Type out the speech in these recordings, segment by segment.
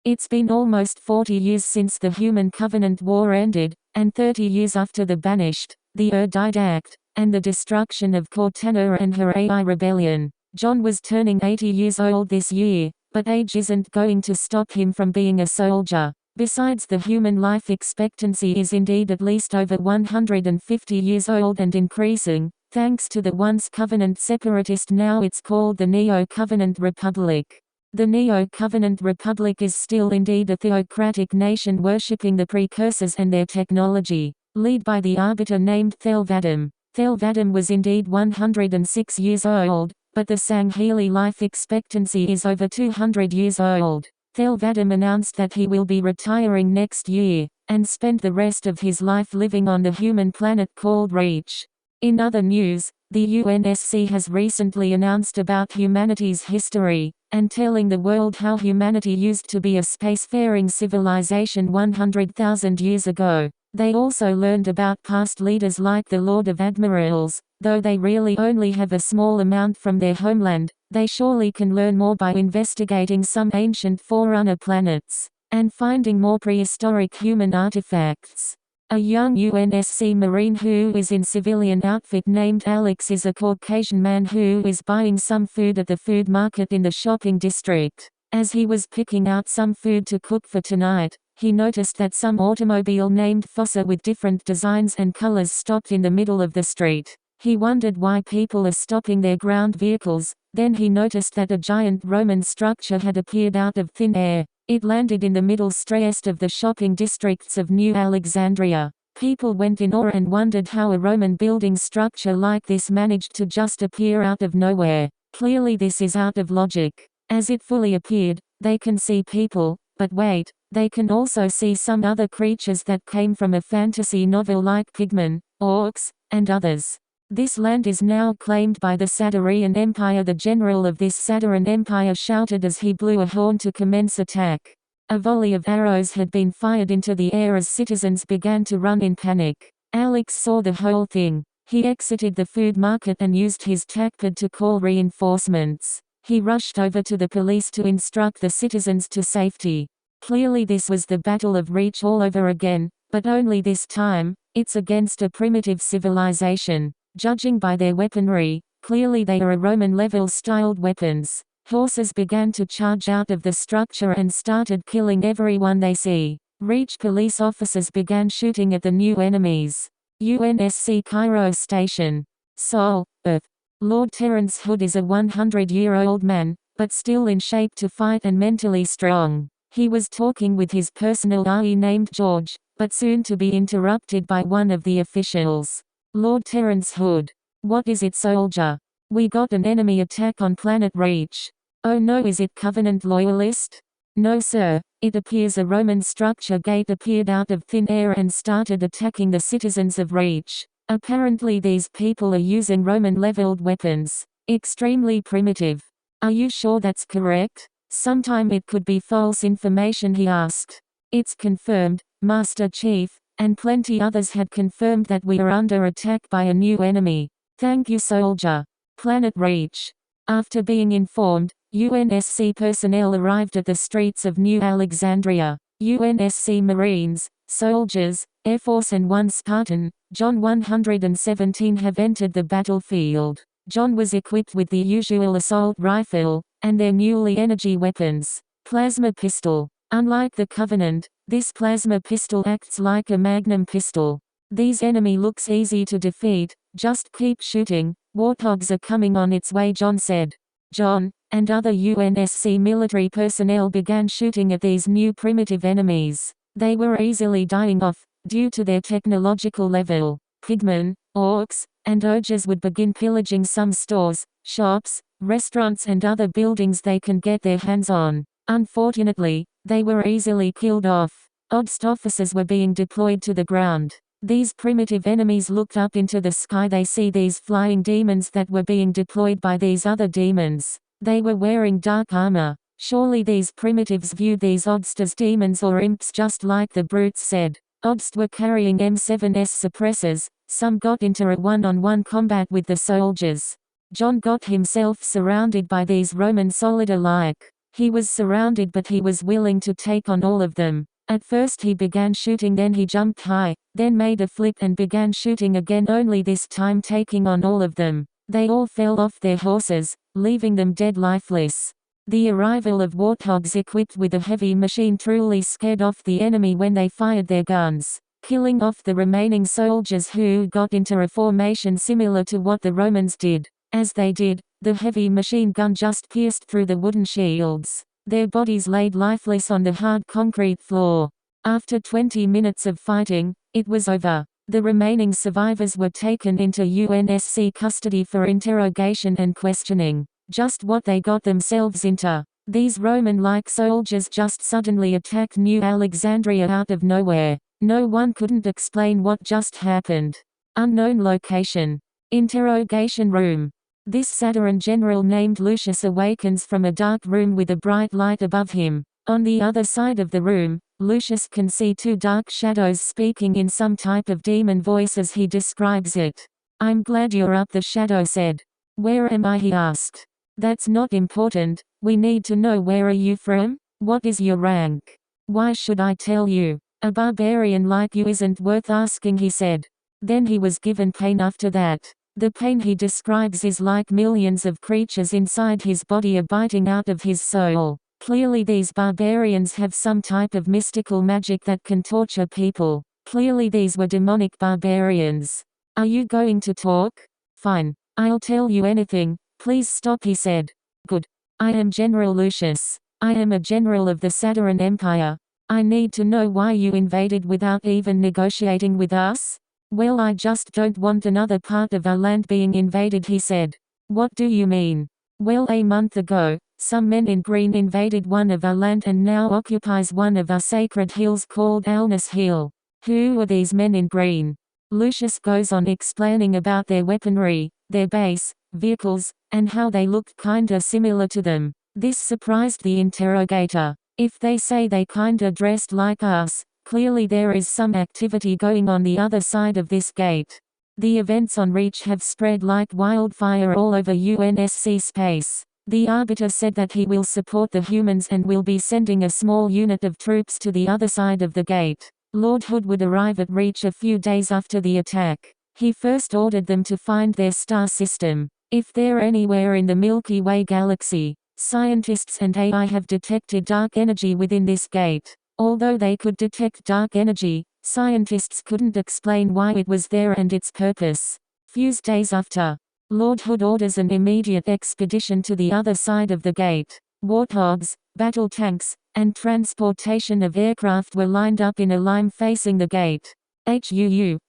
It's been almost 40 years since the Human Covenant War ended, and 30 years after the Banished, the died Act, and the destruction of Cortana and her AI rebellion. John was turning 80 years old this year, but age isn't going to stop him from being a soldier. Besides, the human life expectancy is indeed at least over 150 years old and increasing, thanks to the once Covenant separatist, now it's called the Neo-Covenant Republic. The Neo-Covenant Republic is still indeed a theocratic nation worshipping the precursors and their technology, led by the arbiter named Thelvadam. Thelvadam was indeed 106 years old, but the Sangheili life expectancy is over 200 years old. Thelvadam announced that he will be retiring next year, and spend the rest of his life living on the human planet called Reach. In other news, the UNSC has recently announced about humanity's history, and telling the world how humanity used to be a spacefaring civilization 100,000 years ago. They also learned about past leaders like the Lord of Admirals. Though they really only have a small amount from their homeland, they surely can learn more by investigating some ancient Forerunner planets, and finding more prehistoric human artifacts. A young UNSC Marine who is in civilian outfit named Alex is a Caucasian man who is buying some food at the food market in the shopping district. As he was picking out some food to cook for tonight, he noticed that some automobile named Fossa with different designs and colors stopped in the middle of the street. He wondered why people are stopping their ground vehicles. Then he noticed that a giant Roman structure had appeared out of thin air. It landed in the middle straight of the shopping districts of New Alexandria. People went in awe and wondered how a Roman building structure like this managed to just appear out of nowhere. Clearly this is out of logic. As it fully appeared, they can see people, but wait, they can also see some other creatures that came from a fantasy novel like pigmen, orcs, and others. This land is now claimed by the Sadarian Empire. The general of this Sadaran Empire shouted as he blew a horn to commence attack. A volley of arrows had been fired into the air as citizens began to run in panic. Alex saw the whole thing. He exited the food market and used his TACPAD to call reinforcements. He rushed over to the police to instruct the citizens to safety. Clearly this was the Battle of Reach all over again, but only this time, it's against a primitive civilization. Judging by their weaponry, clearly they are Roman-level styled weapons. Horses began to charge out of the structure and started killing everyone they see. Reach police officers began shooting at the new enemies. UNSC Cairo Station. Seoul, Earth. Lord Terence Hood is a 100-year-old man, but still in shape to fight and mentally strong. He was talking with his personal RE named George, but soon to be interrupted by one of the officials. Lord Terence Hood. What is it, soldier? We got an enemy attack on planet Reach. Oh no, is it Covenant loyalist? No sir, it appears a Roman structure gate appeared out of thin air and started attacking the citizens of Reach. Apparently these people are using Roman-leveled weapons. Extremely primitive. Are you sure that's correct? Sometime it could be false information, he asked. It's confirmed, Master Chief. And plenty others had confirmed that we are under attack by a new enemy. Thank you, soldier. Planet Reach. After being informed, UNSC personnel arrived at the streets of New Alexandria. UNSC Marines, soldiers, Air Force and one Spartan, John 117 have entered the battlefield. John was equipped with the usual assault rifle, and their newly energy weapons, plasma pistol. Unlike the Covenant, this plasma pistol acts like a magnum pistol. These enemy looks easy to defeat, just keep shooting, warthogs are coming on its way, John said. John, and other UNSC military personnel began shooting at these new primitive enemies. They were easily dying off, due to their technological level. Pigmen, orcs, and ogres would begin pillaging some stores, shops, restaurants and other buildings they can get their hands on. Unfortunately, they were easily killed off. Odst officers were being deployed to the ground. These primitive enemies looked up into the sky. They see these flying demons that were being deployed by these other demons. They were wearing dark armor. Surely these primitives viewed these Odst as demons or imps, just like the brutes said. Odst were carrying M7S suppressors. Some got into a one-on-one combat with the soldiers. John got himself surrounded by these Roman soldier-like He was surrounded, but he was willing to take on all of them. At first he began shooting, then he jumped high, then made a flip and began shooting again, only this time taking on all of them. They all fell off their horses, leaving them dead lifeless. The arrival of warthogs equipped with a heavy machine truly scared off the enemy when they fired their guns, killing off the remaining soldiers who got into a formation similar to what the Romans did. As they did, the heavy machine gun just pierced through the wooden shields. Their bodies laid lifeless on the hard concrete floor. After 20 minutes of fighting, it was over. The remaining survivors were taken into UNSC custody for interrogation and questioning. Just what they got themselves into. These Roman-like soldiers just suddenly attacked New Alexandria out of nowhere. No one couldn't explain what just happened. Unknown location. Interrogation room. This Saturn general named Lucius awakens from a dark room with a bright light above him. On the other side of the room, Lucius can see two dark shadows speaking in some type of demon voice as he describes it. "I'm glad you're up," the shadow said. "Where am I?" he asked. "That's not important. We need to know, where are you from? What is your rank?" "Why should I tell you? A barbarian like you isn't worth asking," he said. Then he was given pain after that. The pain he describes is like millions of creatures inside his body are biting out of his soul. Clearly these barbarians have some type of mystical magic that can torture people. Clearly these were demonic barbarians. "Are you going to talk? Fine. I'll tell you anything. Please stop," he said. "Good. I am General Lucius. I am a general of the Saturn Empire. I need to know why you invaded without even negotiating with us." "Well, I just don't want another part of our land being invaded," he said. "What do you mean?" "Well, a month ago, some men in green invaded one of our land and now occupies one of our sacred hills called Alnus Hill." "Who are these men in green?" Lucius goes on explaining about their weaponry, their base, vehicles, and how they looked kinda similar to them. This surprised the interrogator. If they say they kinda dressed like us, clearly there is some activity going on the other side of this gate. The events on Reach have spread like wildfire all over UNSC space. The Arbiter said that he will support the humans and will be sending a small unit of troops to the other side of the gate. Lord Hood would arrive at Reach a few days after the attack. He first ordered them to find their star system. If they're anywhere in the Milky Way galaxy, scientists and AI have detected dark energy within this gate. Although they could detect dark energy, scientists couldn't explain why it was there and its purpose. Few days after, Lord Hood orders an immediate expedition to the other side of the gate. Warthogs, battle tanks, and transportation of aircraft were lined up in a line facing the gate.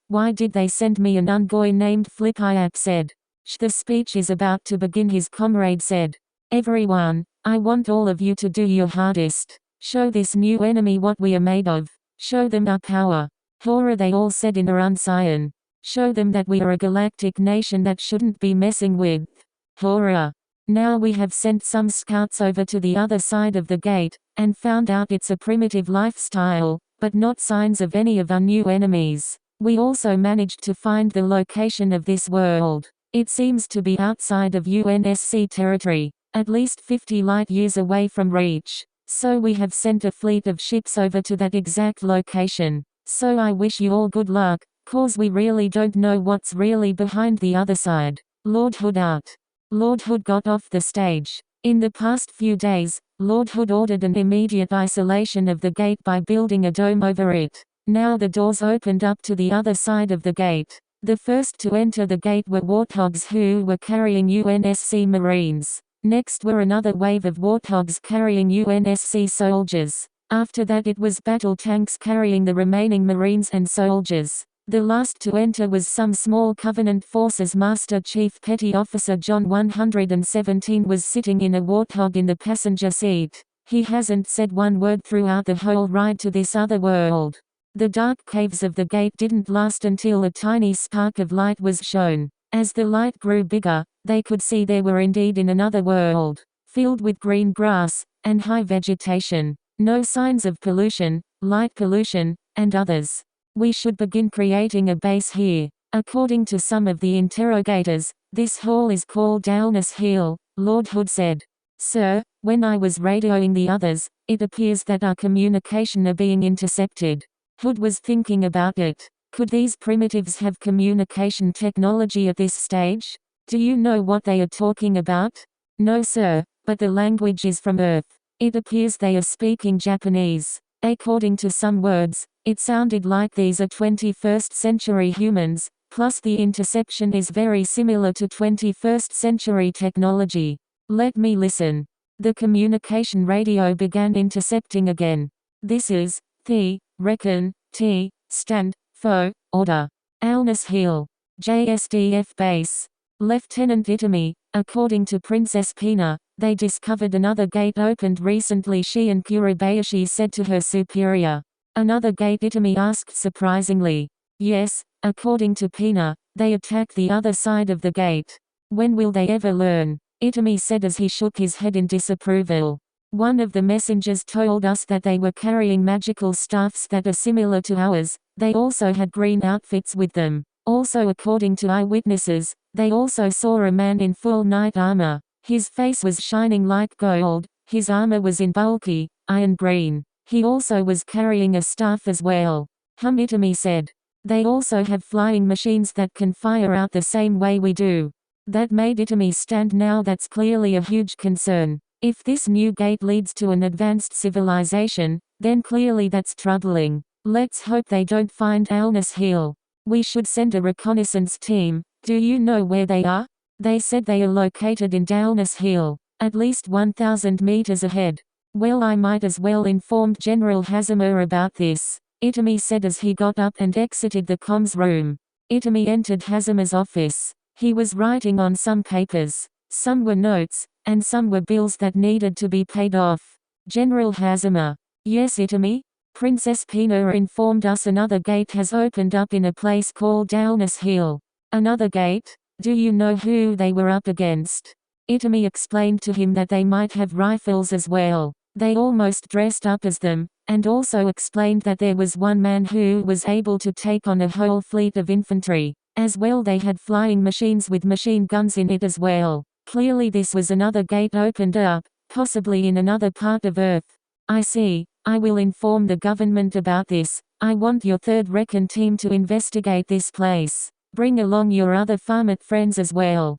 Why did they send me?" an Ungoy named Flipiak said. "The speech is about to begin," his comrade said. "Everyone, I want all of you to do your hardest. Show this new enemy what we are made of. Show them our power. Horror," they all said in Unscion. "Show them that we are a galactic nation that shouldn't be messing with. Horror. Now we have sent some scouts over to the other side of the gate, and found out it's a primitive lifestyle, but not signs of any of our new enemies. We also managed to find the location of this world. It seems to be outside of UNSC territory, at least 50 light years away from Reach. So we have sent a fleet of ships over to that exact location. So I wish you all good luck, cause we really don't know what's really behind the other side." Lord Hood out. Lord Hood got off the stage. In the past few days, Lord Hood ordered an immediate isolation of the gate by building a dome over it. Now the doors opened up to the other side of the gate. The first to enter the gate were warthogs who were carrying UNSC Marines. Next were another wave of warthogs carrying UNSC soldiers. After that it was battle tanks carrying the remaining Marines and soldiers. The last to enter was some small Covenant Forces Master Chief Petty Officer John 117 was sitting in a warthog in the passenger seat. He hasn't said one word throughout the whole ride to this other world. The dark caves of the gate didn't last until a tiny spark of light was shown. As the light grew bigger, they could see they were indeed in another world, filled with green grass, and high vegetation. No signs of pollution, light pollution, and others. "We should begin creating a base here." According to some of the interrogators, this hall is called Alnus Hill, Lord Hood said. Sir, when I was radioing the others, it appears that our communication are being intercepted. Hood was thinking about it. Could these primitives have communication technology at this stage? Do you know what they are talking about? No sir, but the language is from Earth. It appears they are speaking Japanese. According to some words, it sounded like these are 21st century humans, plus the interception is very similar to 21st century technology. Let me listen. The communication radio began intercepting again. This is, reckon, stand, order. Alness Hill. JSDF base. Lieutenant Itami, according to Princess Pina, they discovered another gate opened recently, she and Kurabayashi said to her superior. Another gate, Itami asked surprisingly. Yes, according to Pina, they attacked the other side of the gate. When will they ever learn? Itami said as he shook his head in disapproval. One of the messengers told us that they were carrying magical staffs that are similar to ours. They also had green outfits with them. Also, according to eyewitnesses, they also saw a man in full knight armor. His face was shining like gold, his armor was in bulky, iron green. He also was carrying a staff as well. Itami said. They also have flying machines that can fire out the same way we do. That made Itami stand. Now that's clearly a huge concern. If this new gate leads to an advanced civilization, then clearly that's troubling. Let's hope they don't find Alness Hill. We should send a reconnaissance team. Do you know where they are? They said they are located in Alness Hill, at least 1,000 meters ahead. Well, I might as well inform General Hazama about this, Itami said as he got up and exited the comms room. Itami entered Hazama's office. He was writing on some papers. Some were notes, and some were bills that needed to be paid off. General Hazama. Yes, Itami? Princess Pina informed us another gate has opened up in a place called Alness Hill. Another gate? Do you know who they were up against? Itami explained to him that they might have rifles as well. They almost dressed up as them, and also explained that there was one man who was able to take on a whole fleet of infantry. As well, they had flying machines with machine guns in it as well. Clearly this was another gate opened up, possibly in another part of Earth. I see. I will inform the government about this. I want your 3rd Recon team to investigate this place. Bring along your other farmit friends as well.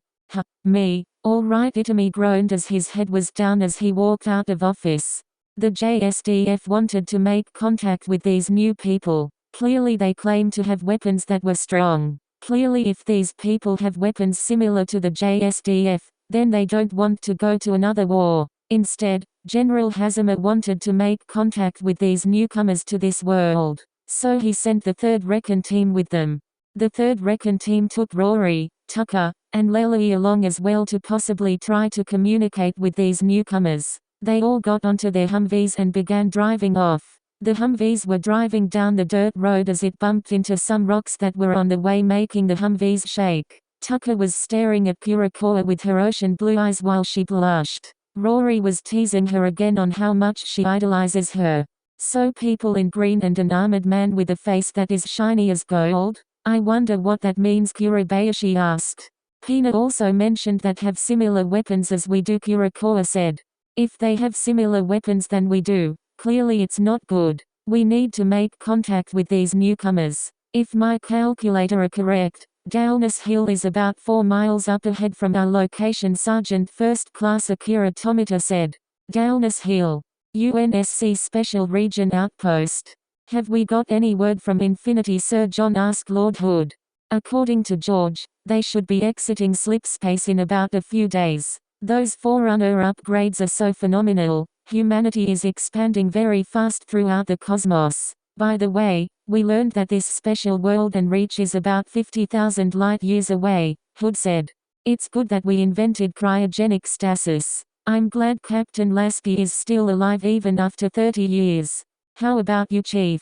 Me? All right, Itami groaned as his head was down as he walked out of office. The JSDF wanted to make contact with these new people. Clearly they claimed to have weapons that were strong. Clearly if these people have weapons similar to the JSDF, then they don't want to go to another war. Instead, General Hazama wanted to make contact with these newcomers to this world. So he sent the 3rd Recon team with them. The 3rd Recon team took Rory, Tucker, and Lely along as well to possibly try to communicate with these newcomers. They all got onto their Humvees and began driving off. The Humvees were driving down the dirt road as it bumped into some rocks that were on the way, making the Humvees shake. Tucker was staring at Kurikoa with her ocean blue eyes while she blushed. Rory was teasing her again on how much she idolizes her. So people in green and an armored man with a face that is shiny as gold? I wonder what that means, Kurabayashi asked. Pina also mentioned that have similar weapons as we do, Kurikoa said. If they have similar weapons than we do, clearly it's not good. We need to make contact with these newcomers. If my calculator are correct, Alness Hill is about 4 miles up ahead from our location, Sergeant First Class Akira Tomita said. Alness Hill. UNSC Special Region Outpost. Have we got any word from Infinity, Sir John asked Lord Hood. According to George, they should be exiting slipspace in about a few days. Those Forerunner upgrades are so phenomenal. Humanity is expanding very fast throughout the cosmos. By the way, we learned that this special world and reach is about 50,000 light-years away, Hood said. It's good that we invented cryogenic stasis. I'm glad Captain Lasky is still alive even after 30 years. How about you, Chief?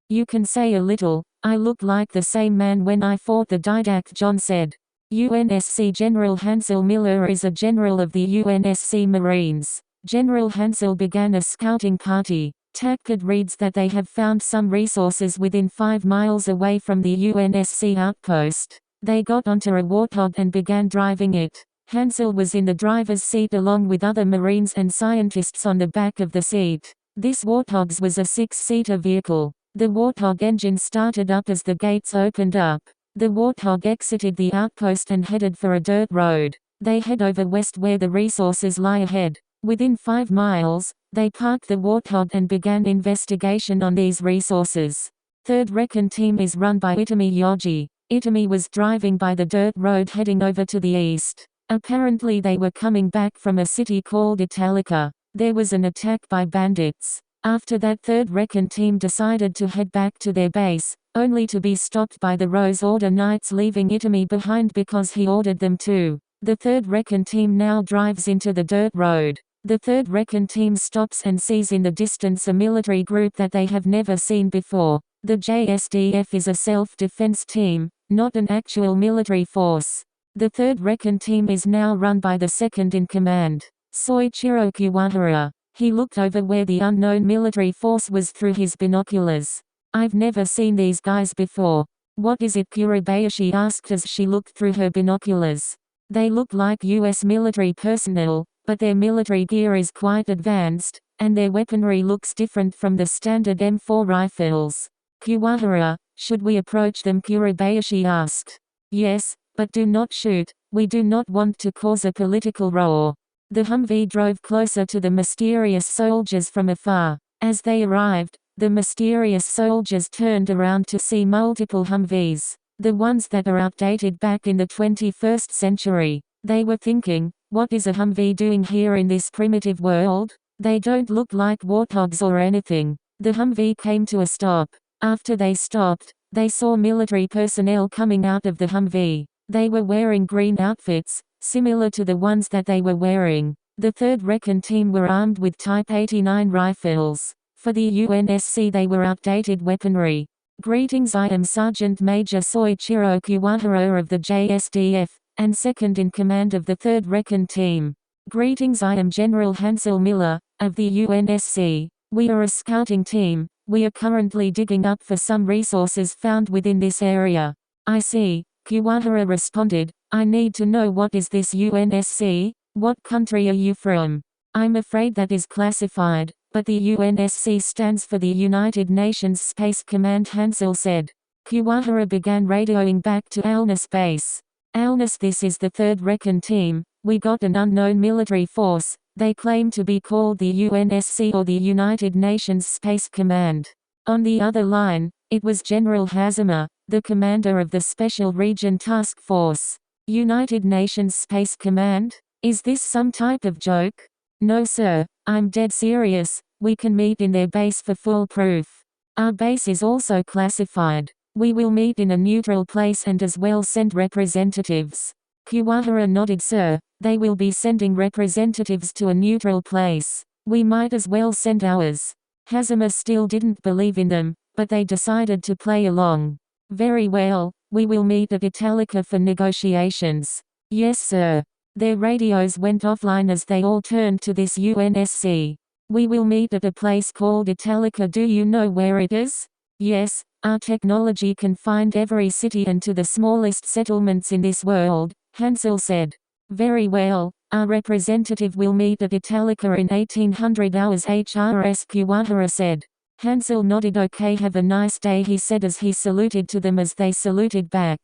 You can say a little. I look like the same man when I fought the Didact, John said. UNSC General Hansel Miller is a general of the UNSC Marines. General Hansel began a scouting party. Tackard reads that they have found some resources within 5 miles away from the UNSC outpost. They got onto a warthog and began driving it. Hansel was in the driver's seat along with other Marines and scientists on the back of the seat. This Warthog was a 6-seater vehicle. The Warthog engine started up as the gates opened up. The Warthog exited the outpost and headed for a dirt road. They head over west where the resources lie ahead. Within 5 miles, they parked the Warthog and began investigation on these resources. 3rd Recon Team is run by Itami Yoji. Itami was driving by the dirt road heading over to the east. Apparently they were coming back from a city called Italica. There was an attack by bandits. After that 3rd Recon Team decided to head back to their base, only to be stopped by the Rose Order Knights leaving Itami behind because he ordered them to. The 3rd Recon Team now drives into the dirt road. The 3rd Recon Team stops and sees in the distance a military group that they have never seen before. The JSDF is a self-defense team, not an actual military force. The 3rd Recon Team is now run by the second-in-command, Soichiro Kiwahara. He looked over where the unknown military force was through his binoculars. "I've never seen these guys before." "What is it?" Kurabayashi asked as she looked through her binoculars. "They look like US military personnel, but their military gear is quite advanced, and their weaponry looks different from the standard M4 rifles." "Kiwahara, should we approach them?" Kurabayashi asked. "Yes, but do not shoot. We do not want to cause a political row." The Humvee drove closer to the mysterious soldiers from afar. As they arrived, the mysterious soldiers turned around to see multiple Humvees, the ones that are outdated back in the 21st century. They were thinking, what is a Humvee doing here in this primitive world? They don't look like warthogs or anything. The Humvee came to a stop. After they stopped, they saw military personnel coming out of the Humvee. They were wearing green outfits, similar to the ones that they were wearing. The 3rd Recon Team were armed with Type 89 rifles. For the UNSC they were outdated weaponry. "Greetings, I am Sergeant Major Soichiro Kiwahara of the JSDF, and second in command of the 3rd Recon Team. Greetings, I am General Hansel Miller, of the UNSC. We are a scouting team. We are currently digging up for some resources found within this area." "I see," Kiwahara responded. "I need to know, what is this UNSC? What country are you from?" "I'm afraid that is classified, but the UNSC stands for the United Nations Space Command," Hansel said. Kiwahara began radioing back to Alnus base. "Alnus, this is the 3rd Recon Team. We got an unknown military force. They claim to be called the UNSC or the United Nations Space Command." On the other line, it was General Hazama, the commander of the Special Region Task Force. "United Nations Space Command? Is this some type of joke?" "No sir, I'm dead serious. We can meet in their base for full proof. Our base is also classified. We will meet in a neutral place and as well send representatives." Kiwahara nodded. "Sir, they will be sending representatives to a neutral place. We might as well send ours." Hazama still didn't believe in them, but they decided to play along. "Very well, we will meet at Italica for negotiations." "Yes sir." Their radios went offline as they all turned to this UNSC. "We will meet at a place called Italica. Do you know where it is?" "Yes, our technology can find every city and to the smallest settlements in this world," Hansel said. "Very well, our representative will meet at Italica in 1800 hours HRS," Kiwahara said. Hansel nodded. "Okay, have a nice day," he said as he saluted to them as they saluted back.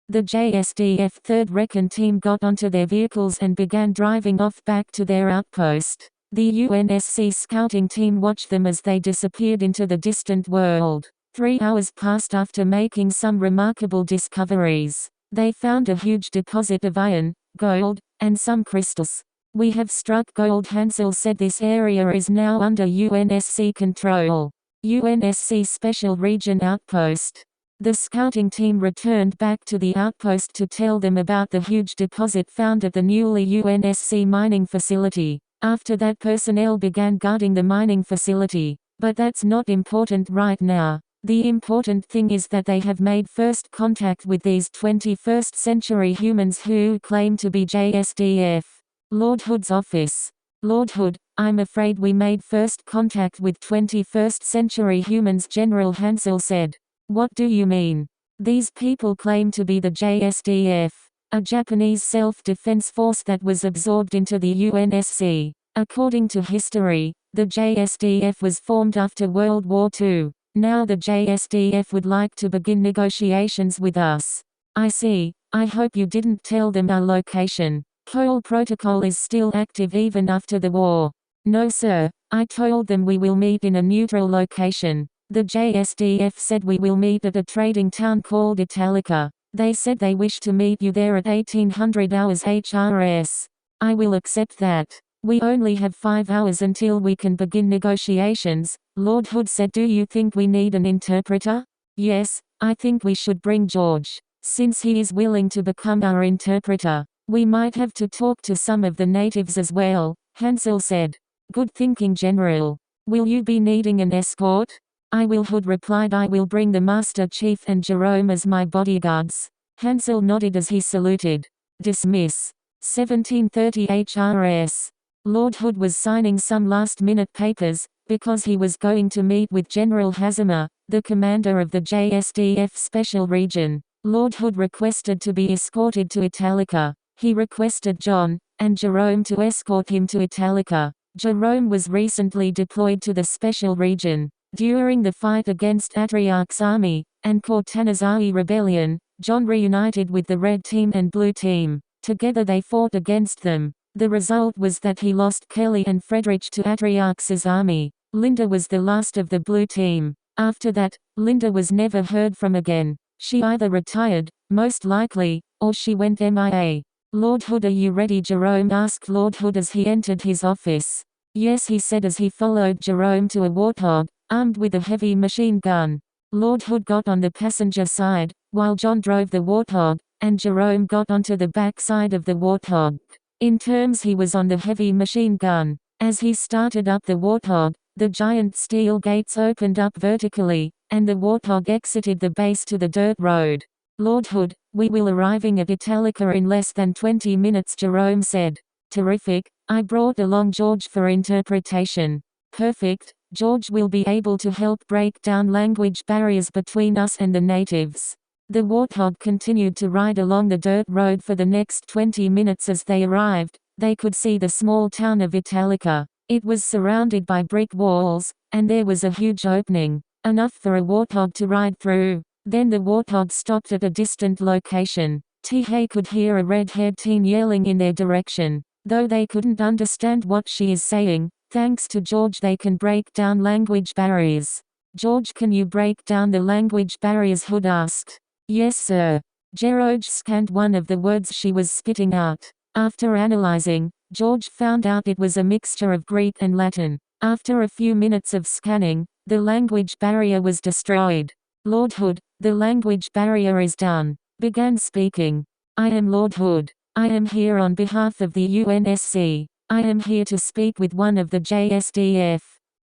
The JSDF 3rd Recon Team got onto their vehicles and began driving off back to their outpost. The UNSC scouting team watched them as they disappeared into the distant world. 3 hours passed after making some remarkable discoveries. They found a huge deposit of iron, gold, and some crystals. "We have struck gold," Hansel said. "This area is now under UNSC control. UNSC Special Region Outpost." The scouting team returned back to the outpost to tell them about the huge deposit found at the newly UNSC mining facility. After that, personnel began guarding the mining facility. But that's not important right now. The important thing is that they have made first contact with these 21st century humans who claim to be JSDF. Lord Hood's office. "Lord Hood, I'm afraid we made first contact with 21st century humans," General Hansel said. "What do you mean?" "These people claim to be the JSDF. a Japanese self-defense force that was absorbed into the UNSC. According to history, the JSDF was formed after World War II. Now the JSDF would like to begin negotiations with us. I see. I hope you didn't tell them our location. Coal Protocol is still active even after the war. No sir, I told them we will meet in a neutral location. The JSDF said we will meet at a trading town called Italica. They said they wish to meet you there at 1800 hours HRS. I will accept that. We only have 5 hours until we can begin negotiations, Lord Hood said. Do you think we need an interpreter? Yes, I think we should bring George. Since he is willing to become our interpreter, we might have to talk to some of the natives as well, Hansel said. Good thinking, General. Will you be needing an escort? I will, Hood replied. I will bring the Master Chief and Jerome as my bodyguards. Hansel nodded as he saluted. Dismiss. 1730 HRS. Lord Hood was signing some last-minute papers, because he was going to meet with General Hazema, the commander of the JSDF Special Region. Lord Hood requested to be escorted to Italica. He requested John and Jerome to escort him to Italica. Jerome was recently deployed to the Special Region. During the fight against Atriarch's army and Cortana's rebellion, John reunited with the Red Team and Blue Team. Together they fought against them. The result was that he lost Kelly and Friedrich to Atriarch's army. Linda was the last of the Blue Team. After that, Linda was never heard from again. She either retired, most likely, or she went MIA. Lord Hood, are you ready? Jerome asked Lord Hood as he entered his office. Yes, he said as he followed Jerome to a Warthog, armed with a heavy machine gun. Lord Hood got on the passenger side, while John drove the Warthog, and Jerome got onto the back side of the Warthog. In terms, he was on the heavy machine gun. As he started up the Warthog, the giant steel gates opened up vertically, and the Warthog exited the base to the dirt road. Lord Hood, we will arriving at Italica in less than 20 minutes, Jerome said. Terrific. I brought along George for interpretation. Perfect. George will be able to help break down language barriers between us and the natives. The Warthog continued to ride along the dirt road for the next 20 minutes. As they arrived, they could see the small town of Italica. It was surrounded by brick walls, and there was a huge opening, enough for a Warthog to ride through. Then the Warthog stopped at a distant location. T-Hay could hear a red-haired teen yelling in their direction. Though they couldn't understand what she is saying, thanks to George they can break down language barriers. George, can you break down the language barriers? Hood asked. Yes sir. George scanned one of the words she was spitting out. After analyzing, George found out it was a mixture of Greek and Latin. After a few minutes of scanning, the language barrier was destroyed. Lord Hood, the language barrier is done. Began speaking. I am Lord Hood. I am here on behalf of the UNSC. I am here to speak with one of the JSDF.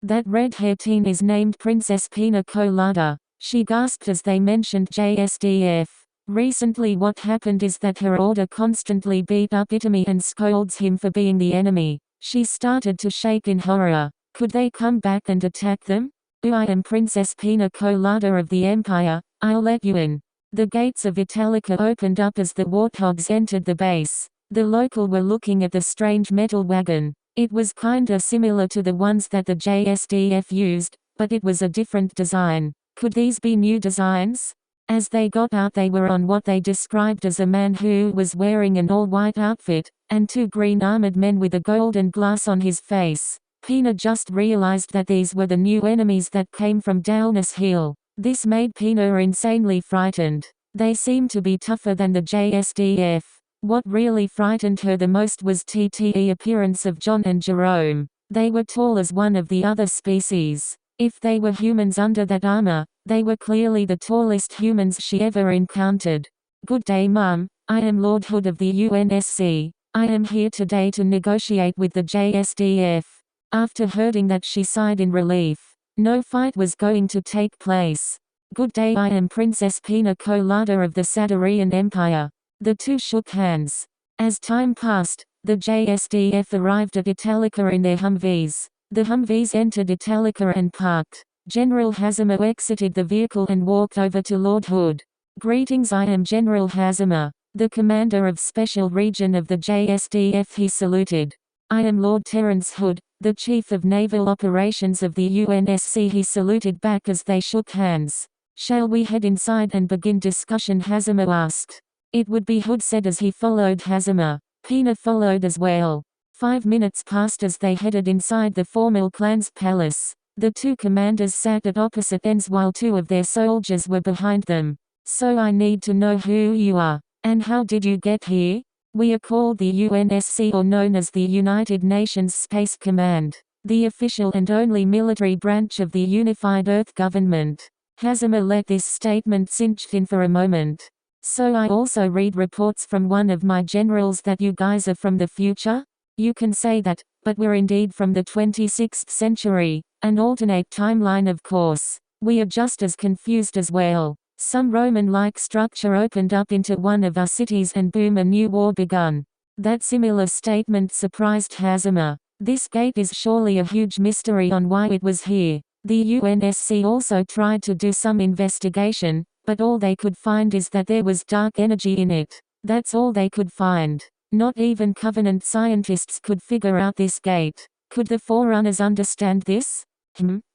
That red-haired teen is named Princess Pina Colada. She gasped as they mentioned JSDF. Recently what happened is that her order constantly beat up Itami and scolds him for being the enemy. She started to shake in horror. Could they come back and attack them? I am Princess Pina Colada of the Empire. I'll let you in. The gates of Italica opened up as the Warthogs entered the base. The local were looking at the strange metal wagon. It was kinda similar to the ones that the JSDF used, but it was a different design. Could these be new designs? As they got out they were on what they described as a man who was wearing an all-white outfit, and 2 green armored men with a golden glass on his face. Pina just realized that these were the new enemies that came from Dalness Hill. This made Pina insanely frightened. They seemed to be tougher than the JSDF. What really frightened her the most was the appearance of John and Jerome. They were tall as one of the other species. If they were humans under that armor, they were clearly the tallest humans she ever encountered. Good day, Mum. I am Lord Hood of the UNSC. I am here today to negotiate with the JSDF. After hearing that she sighed in relief. No fight was going to take place. Good day, I am Princess Pina Colada of the Sadarian Empire. The two shook hands. As time passed, the JSDF arrived at Italica in their Humvees. The Humvees entered Italica and parked. General Hazema exited the vehicle and walked over to Lord Hood. Greetings, I am General Hazema. The commander of Special Region of the JSDF, he saluted. I am Lord Terence Hood, the Chief of Naval Operations of the UNSC, he saluted back as they shook hands. Shall we head inside and begin discussion, Hazima asked. It would be, Hood said as he followed Hazima. Pina followed as well. 5 minutes passed as they headed inside the formal clan's palace. The two commanders sat at opposite ends while 2 of their soldiers were behind them. So I need to know who you are. And how did you get here? We are called the UNSC, or known as the United Nations Space Command, the official and only military branch of the unified Earth government. Hazima let this statement sink in for a moment. So I also read reports from one of my generals that you guys are from the future? You can say that, but we're indeed from the 26th century, an alternate timeline of course. We are just as confused as well. Some Roman-like structure opened up into one of our cities and boom, a new war begun. That similar statement surprised Hazima. This gate is surely a huge mystery on why it was here. The UNSC also tried to do some investigation, but all they could find is that there was dark energy in it. That's all they could find. Not even Covenant scientists could figure out this gate. Could the Forerunners understand this?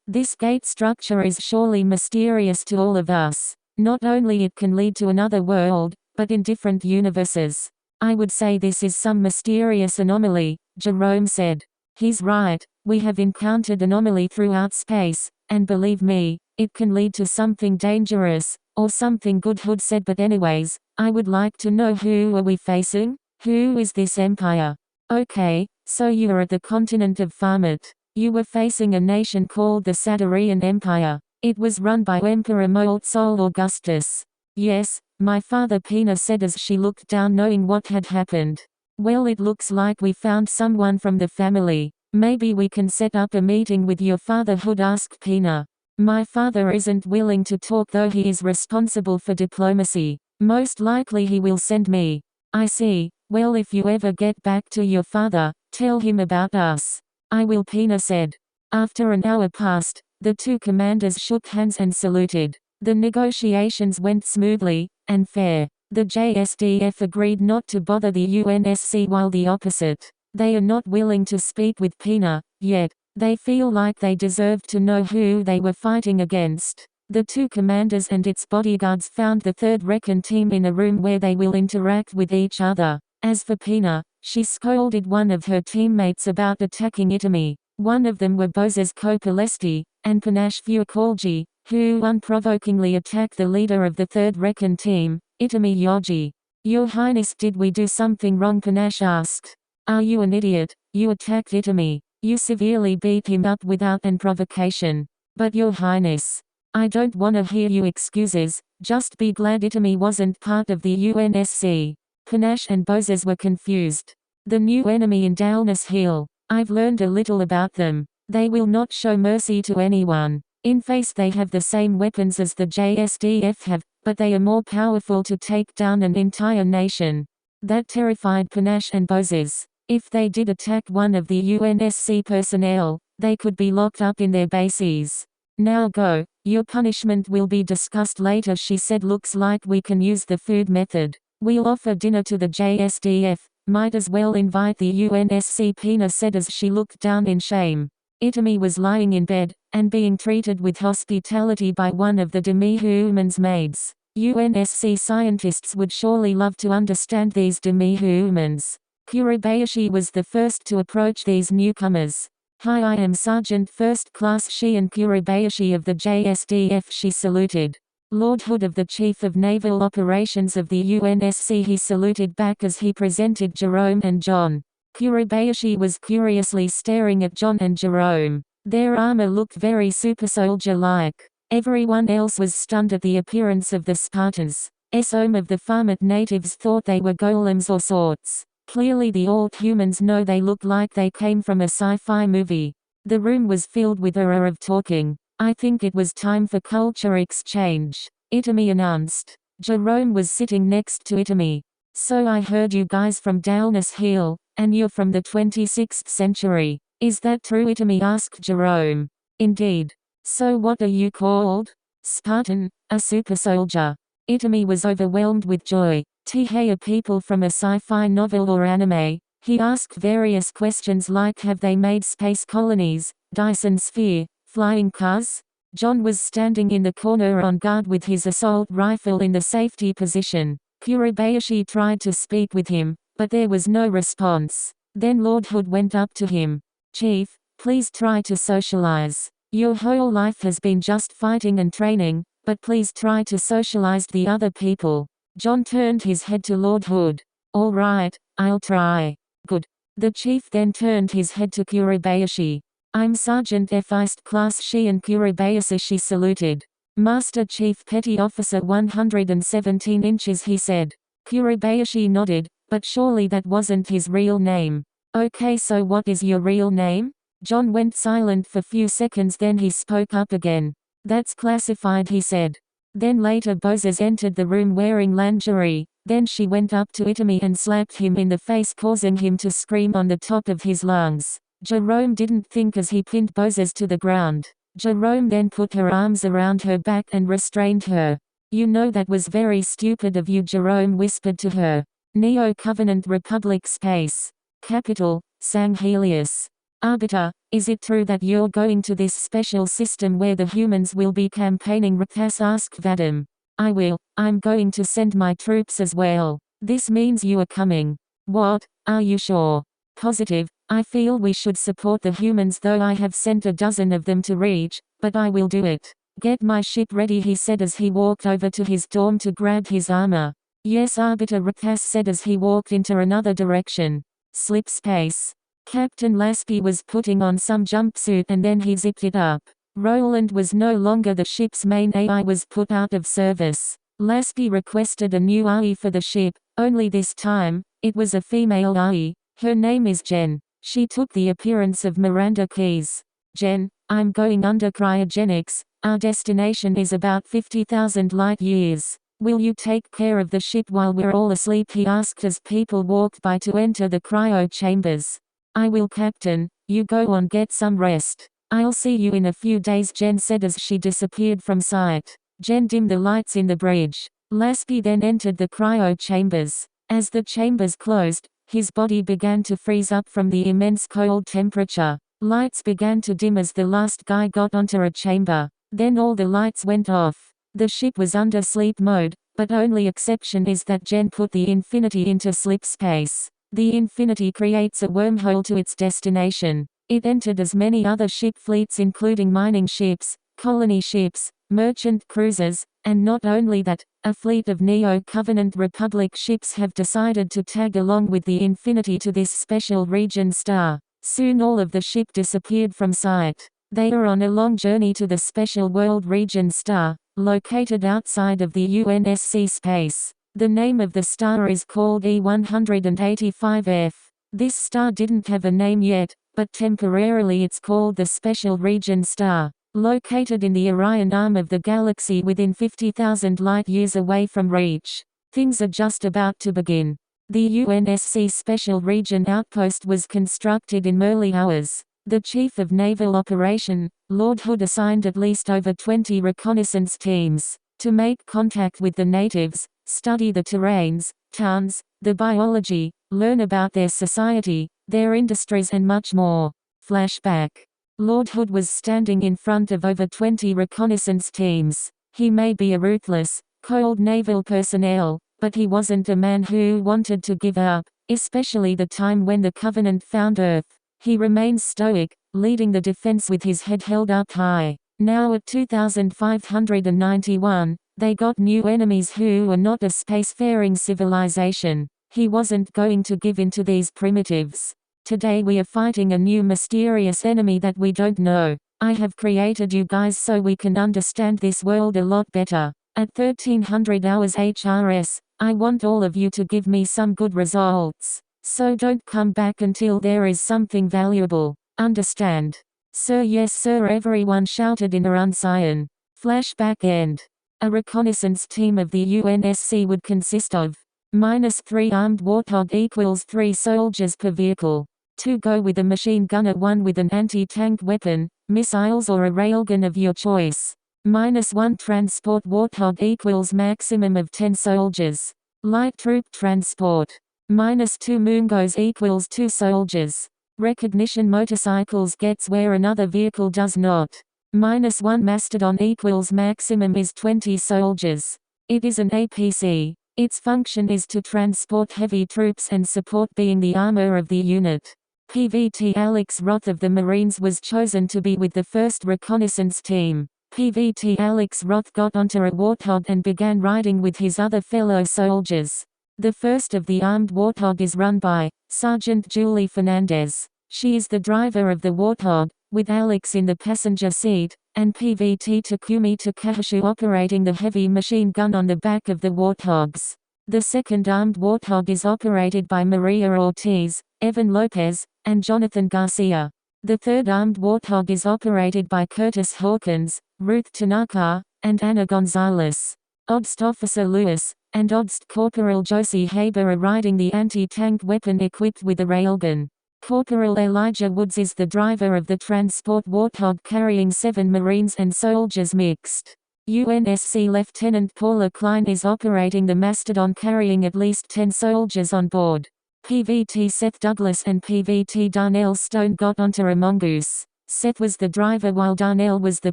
This gate structure is surely mysterious to all of us. Not only it can lead to another world, but in different universes. I would say this is some mysterious anomaly, Jerome said. He's right, we have encountered anomaly throughout space, and believe me, it can lead to something dangerous, or something good, Hood said. But anyways, I would like to know, who are we facing? Who is this empire? Okay, so you are at the continent of Farmit. You were facing a nation called the Sadarian Empire. It was run by Emperor Moultsol Augustus. Yes, my father, Pina said as she looked down, knowing what had happened. Well, it looks like we found someone from the family. Maybe we can set up a meeting with your father, Hood asked Pina. My father isn't willing to talk, though he is responsible for diplomacy. Most likely he will send me. I see. Well, if you ever get back to your father, tell him about us. I will, Pina said. After an hour passed, the two commanders shook hands and saluted. The negotiations went smoothly and fair. The JSDF agreed not to bother the UNSC, while the opposite. They are not willing to speak with Pina, yet. They feel like they deserved to know who they were fighting against. The two commanders and its bodyguards found the third recon team in a room where they will interact with each other. As for Pina, she scolded one of her teammates about attacking Itami. One of them were Bozes Kopalesti and Panache Fuakolji, who unprovokingly attacked the leader of the third recon team, Itami Yoji. Your Highness, did we do something wrong? Panache asked. Are you an idiot? You attacked Itami. You severely beat him up without an provocation. But Your Highness, I don't wanna hear you excuses, just be glad Itami wasn't part of the UNSC. Panache and Bozes were confused. The new enemy in Dalness Hill. I've learned a little about them. They will not show mercy to anyone. In face they have the same weapons as the JSDF have, but they are more powerful to take down an entire nation. That terrified Panache and Bozes. If they did attack one of the UNSC personnel, they could be locked up in their bases. Now go, your punishment will be discussed later, she said. Looks like we can use the food method. We'll offer dinner to the JSDF. Might as well invite the UNSC, Pina said as she looked down in shame. Itami was lying in bed, and being treated with hospitality by one of the demi-human's maids. UNSC scientists would surely love to understand these demi-humans. Kuribayashi was the first to approach these newcomers. Hi, I am Sergeant First Class Shion Kuribayashi of the JSDF, she saluted. Lord Hood of the Chief of Naval Operations of the UNSC, he saluted back as he presented Jerome and John. Kuribayashi was curiously staring at John and Jerome. Their armor looked very super soldier-like. Everyone else was stunned at the appearance of the Spartans. Some of the Farmit natives thought they were golems or sorts. Clearly the old humans know they look like they came from a sci-fi movie. The room was filled with aura of talking. I think it was time for culture exchange, Itami announced. Jerome was sitting next to Itami. So I heard you guys from Dalness Hill, and you're from the 26th century. Is that true? Itami asked Jerome. Indeed. So what are you called? Spartan, a super soldier. Itami was overwhelmed with joy. Hey, are people from a sci-fi novel or anime? He asked various questions like have they made space colonies, Dyson sphere, flying cars? John was standing in the corner on guard with his assault rifle in the safety position. Kurabayashi tried to speak with him, but there was no response. Then Lord Hood went up to him. Chief, please try to socialize. Your whole life has been just fighting and training, but please try to socialize the other people. John turned his head to Lord Hood. All right, I'll try. Good. The chief then turned his head to Kurabayashi. I'm Sergeant F. Iced Class Shi, and Kurabayashi saluted. Master Chief Petty Officer 117 inches, he said. Kurabayashi nodded, but surely that wasn't his real name. Okay, so what is your real name? John went silent for few seconds, then he spoke up again. That's classified, he said. Then later Bozes entered the room wearing lingerie. Then she went up to Itami and slapped him in the face, causing him to scream on the top of his lungs. Jerome didn't think as he pinned Bozes to the ground. Jerome then put her arms around her back and restrained her. You know that was very stupid of you, Jerome whispered to her. Neo-Covenant Republic Space Capital, Sanghelius. Arbiter, is it true that you're going to this special system where the humans will be campaigning? Rakas asked Vadim. I will. I'm going to send my troops as well. This means you are coming. What? Are you sure? Positive. I feel we should support the humans, though I have sent a dozen of them to Reach, but I will do it. Get my ship ready, he said as he walked over to his dorm to grab his armor. Yes, Arbiter, Rakas said as he walked into another direction. Slip space. Captain Lasky was putting on some jumpsuit and then he zipped it up. Roland was no longer the ship's main AI, was put out of service. Lasky requested a new AI for the ship, only this time, it was a female AI. Her name is Jen. She took the appearance of Miranda Keys. Jen, I'm going under cryogenics. Our destination is about 50,000 light years. Will you take care of the ship while we're all asleep, he asked as people walked by to enter the cryo chambers. I will, Captain. You go on, get some rest. I'll see you in a few days, Jen said as she disappeared from sight. Jen dimmed the lights in the bridge. Lasky then entered the cryo chambers. As the chambers closed, his body began to freeze up from the immense cold temperature. Lights began to dim as the last guy got onto a chamber. Then all the lights went off. The ship was under sleep mode, but only exception is that Jen put the Infinity into slip space. The Infinity creates a wormhole to its destination. It entered as many other ship fleets, including mining ships, colony ships, merchant cruisers, and not only that, a fleet of Neo-Covenant Republic ships have decided to tag along with the Infinity to this special region star. Soon all of the ship disappeared from sight. They are on a long journey to the special world region star, located outside of the UNSC space. The name of the star is called E185F. This star didn't have a name yet, but temporarily it's called the Special Region Star. Located in the Orion arm of the galaxy within 50,000 light-years away from Reach. Things are just about to begin. The UNSC Special Region Outpost was constructed in early hours. The Chief of Naval Operation, Lord Hood, assigned at least over 20 reconnaissance teams to make contact with the natives, study the terrains, towns, the biology, learn about their society, their industries and much more. Flashback. Lord Hood was standing in front of over 20 reconnaissance teams. He may be a ruthless, cold naval personnel, but he wasn't a man who wanted to give up, especially the time when the Covenant found Earth. He remains stoic, leading the defense with his head held up high. Now at 2591, they got new enemies who are not a spacefaring civilization. He wasn't going to give in to these primitives. Today we are fighting a new mysterious enemy that we don't know. I have created you guys so we can understand this world a lot better. At 1300 hours HRS, I want all of you to give me some good results. So don't come back until there is something valuable. Understand? Sir, yes sir, everyone shouted in Unscion. Flashback end. A reconnaissance team of the UNSC would consist of -3 armed Warthog equals 3 soldiers per vehicle. 2 go with a machine gunner, 1 with an anti-tank weapon, missiles or a railgun of your choice. -1 transport Warthog equals maximum of 10 soldiers. Light troop transport. -2 Mungos equals 2 soldiers. Recognition motorcycles gets where another vehicle does not. -1 Mastodon equals maximum is 20 soldiers. It is an APC. Its function is to transport heavy troops and support being the armor of the unit. PVT Alex Roth of the Marines was chosen to be with the 1st Reconnaissance Team. PVT Alex Roth got onto a Warthog and began riding with his other fellow soldiers. The first of the armed Warthog is run by Sergeant Julie Fernandez. She is the driver of the Warthog, with Alex in the passenger seat, and PVT Takumi Takahashi operating the heavy machine gun on the back of the Warthogs. The second armed Warthog is operated by Maria Ortiz, Evan Lopez, and Jonathan Garcia. The third armed Warthog is operated by Curtis Hawkins, Ruth Tanaka, and Anna Gonzalez. Obst Officer Lewis and Obst Corporal Josie Haber are riding the anti-tank weapon equipped with a railgun. Corporal Elijah Woods is the driver of the transport Warthog carrying 7 Marines and soldiers mixed. UNSC Lieutenant Paula Klein is operating the Mastodon carrying at least 10 soldiers on board. PVT Seth Douglas and PVT Darnell Stone got onto a mongoose. Seth was the driver while Darnell was the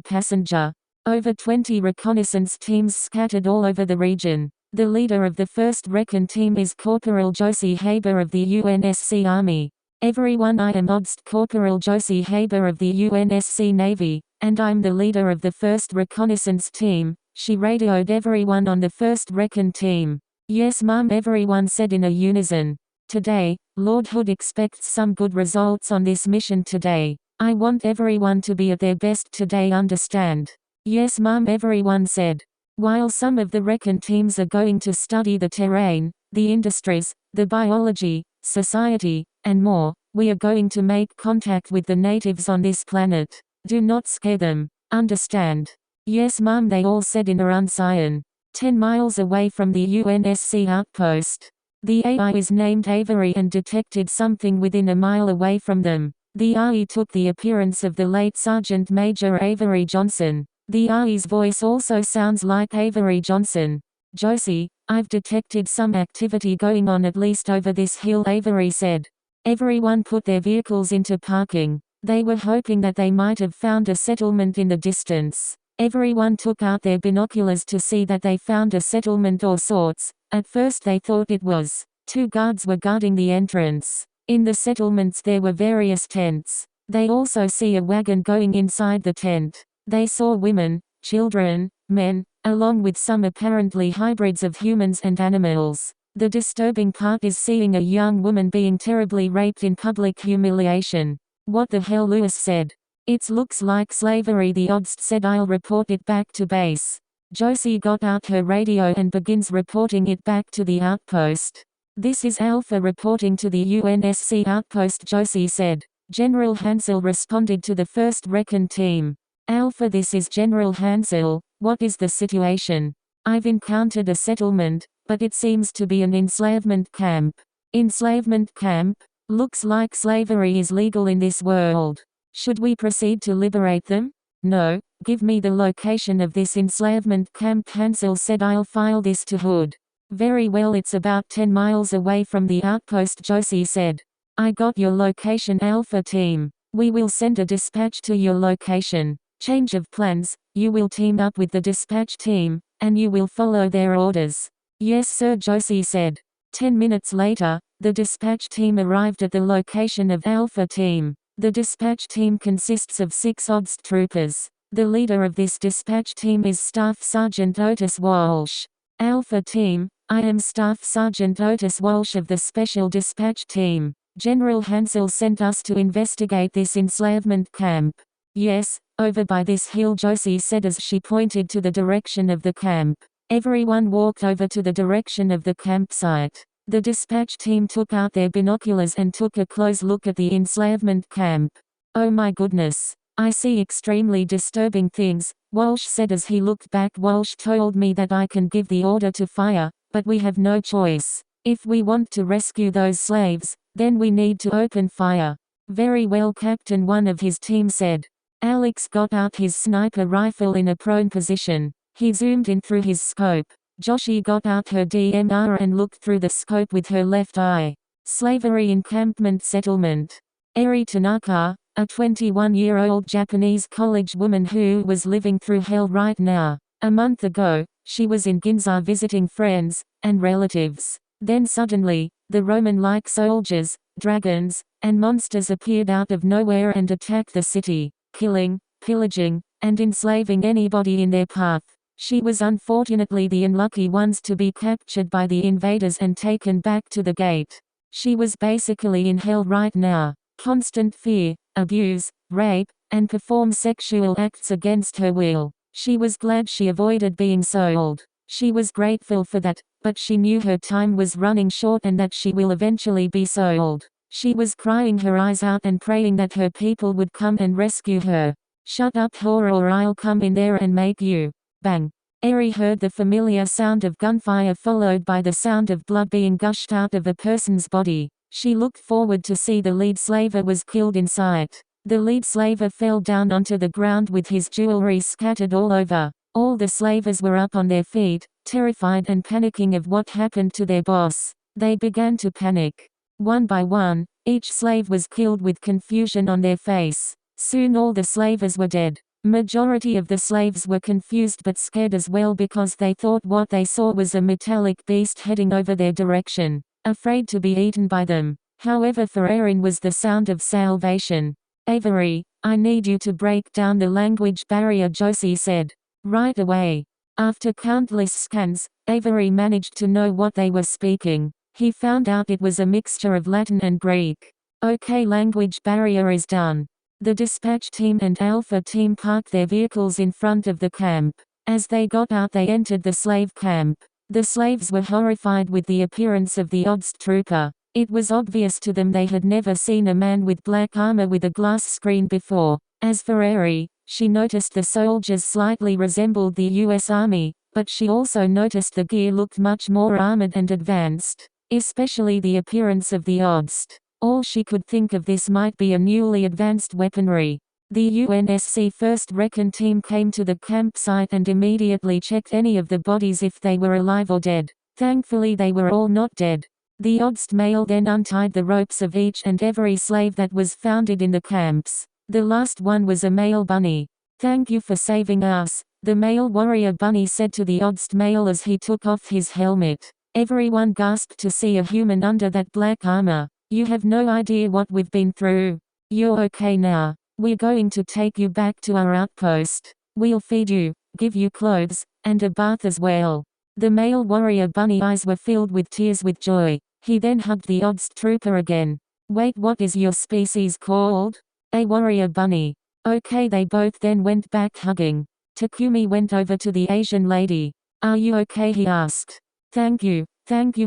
passenger. Over 20 reconnaissance teams scattered all over the region. The leader of the 1st Recon Team is Corporal Josie Haber of the UNSC Army. Everyone, I am Obst Corporal Josie Haber of the UNSC Navy, and I'm the leader of the 1st Reconnaissance Team, she radioed everyone on the 1st Recon Team. Yes ma'am, everyone said in a unison. Today, Lord Hood expects some good results on this mission today. I want everyone to be at their best today, understand? Yes ma'am, everyone said. While some of the Recon teams are going to study the terrain, the industries, the biology, society, and more, we are going to make contact with the natives on this planet. Do not scare them, understand? Yes ma'am, they all said in Arunsayan. 10 miles away from the UNSC outpost. The AI is named Avery and detected something within a mile away from them. The AI took the appearance of the late Sergeant Major Avery Johnson. The AI's voice also sounds like Avery Johnson. Josie, I've detected some activity going on at least over this hill, Avery said. Everyone put their vehicles into parking. They were hoping that they might have found a settlement in the distance. Everyone took out their binoculars to see that they found a settlement or sorts. At first they thought it was. 2 guards were guarding the entrance. In the settlements there were various tents. They also see a wagon going inside the tent. They saw women, children, men, along with some apparently hybrids of humans and animals. The disturbing part is seeing a young woman being terribly raped in public humiliation. What the hell, Lewis said. It looks like slavery, the Obst said. I'll report it back to base. Josie got out her radio and begins reporting it back to the outpost. This is Alpha reporting to the UNSC outpost, Josie said. General Hansel responded to the 1st Recon Team. Alpha, this is General Hansel. What is the situation? I've encountered a settlement, but it seems to be an enslavement camp. Enslavement camp? Looks like slavery is legal in this world. Should we proceed to liberate them? No, give me the location of this enslavement camp, Hansel said. I'll file this to Hood. Very well, it's about 10 miles away from the outpost, Josie said. I got your location, Alpha Team. We will send a dispatch to your location. Change of plans, you will team up with the dispatch team, and you will follow their orders. Yes sir, Josie said. 10 minutes later, the dispatch team arrived at the location of Alpha Team. The dispatch team consists of 6 Obst troopers. The leader of this dispatch team is Staff Sergeant Otis Walsh. Alpha Team, I am Staff Sergeant Otis Walsh of the Special Dispatch Team. General Hansel sent us to investigate this enslavement camp. Yes, over by this hill, Josie said as she pointed to the direction of the camp. Everyone walked over to the direction of the campsite. The dispatch team took out their binoculars and took a close look at the enslavement camp. Oh my goodness. I see extremely disturbing things, Walsh said as he looked back. Walsh told me that I can give the order to fire, but we have no choice. If we want to rescue those slaves, then we need to open fire. Very well, Captain, one of his team said. Alex got out his sniper rifle in a prone position. He zoomed in through his scope. Joshi got out her DMR and looked through the scope with her left eye. Slavery encampment settlement. Eri Tanaka, a 21-year-old Japanese college woman who was living through hell right now. A month ago, she was in Ginza visiting friends and relatives. Then suddenly, the Roman-like soldiers, dragons, and monsters appeared out of nowhere and attacked the city, killing, pillaging, and enslaving anybody in their path. She was unfortunately the unlucky ones to be captured by the invaders and taken back to the gate. She was basically in hell right now. Constant fear, abuse, rape, and perform sexual acts against her will. She was glad she avoided being sold. She was grateful for that, but she knew her time was running short and that she will eventually be sold. She was crying her eyes out and praying that her people would come and rescue her. Shut up, whore, or I'll come in there and make you. Bang. Eri heard the familiar sound of gunfire followed by the sound of blood being gushed out of a person's body. She looked forward to see the lead slaver was killed in sight. The lead slaver fell down onto the ground with his jewelry scattered all over. All the slavers were up on their feet, terrified and panicking of what happened to their boss. They began to panic. One by one, each slave was killed with confusion on their face. Soon all the slavers were dead. Majority of the slaves were confused but scared as well because they thought what they saw was a metallic beast heading over their direction, afraid to be eaten by them. However, for Erin was the sound of salvation. Avery, I need you to break down the language barrier, Josie said. Right away. After countless scans, Avery managed to know what they were speaking. He found out it was a mixture of Latin and Greek. Okay, language barrier is done. The dispatch team and Alpha team parked their vehicles in front of the camp. As they got out, they entered the slave camp. The slaves were horrified with the appearance of the Odds trooper. It was obvious to them they had never seen a man with black armor with a glass screen before. As for Eri, she noticed the soldiers slightly resembled the US Army, but she also noticed the gear looked much more armored and advanced, especially the appearance of the Odds. All she could think of this might be a newly advanced weaponry. The UNSC 1st Recon team came to the campsite and immediately checked any of the bodies if they were alive or dead. Thankfully they were all not dead. The Odds male then untied the ropes of each and every slave that was found in the camps. The last one was a male bunny. Thank you for saving us, the male warrior bunny said to the Odds male as he took off his helmet. Everyone gasped to see a human under that black armor. You have no idea what we've been through. You're okay now. We're going to take you back to our outpost. We'll feed you, give you clothes, and a bath as well. The male warrior bunny eyes were filled with tears with joy. He then hugged the Odds trooper again. Wait, what is your species called? A warrior bunny. Okay, they both then went back hugging. Takumi went over to the Asian lady. Are you okay, he asked. Thank you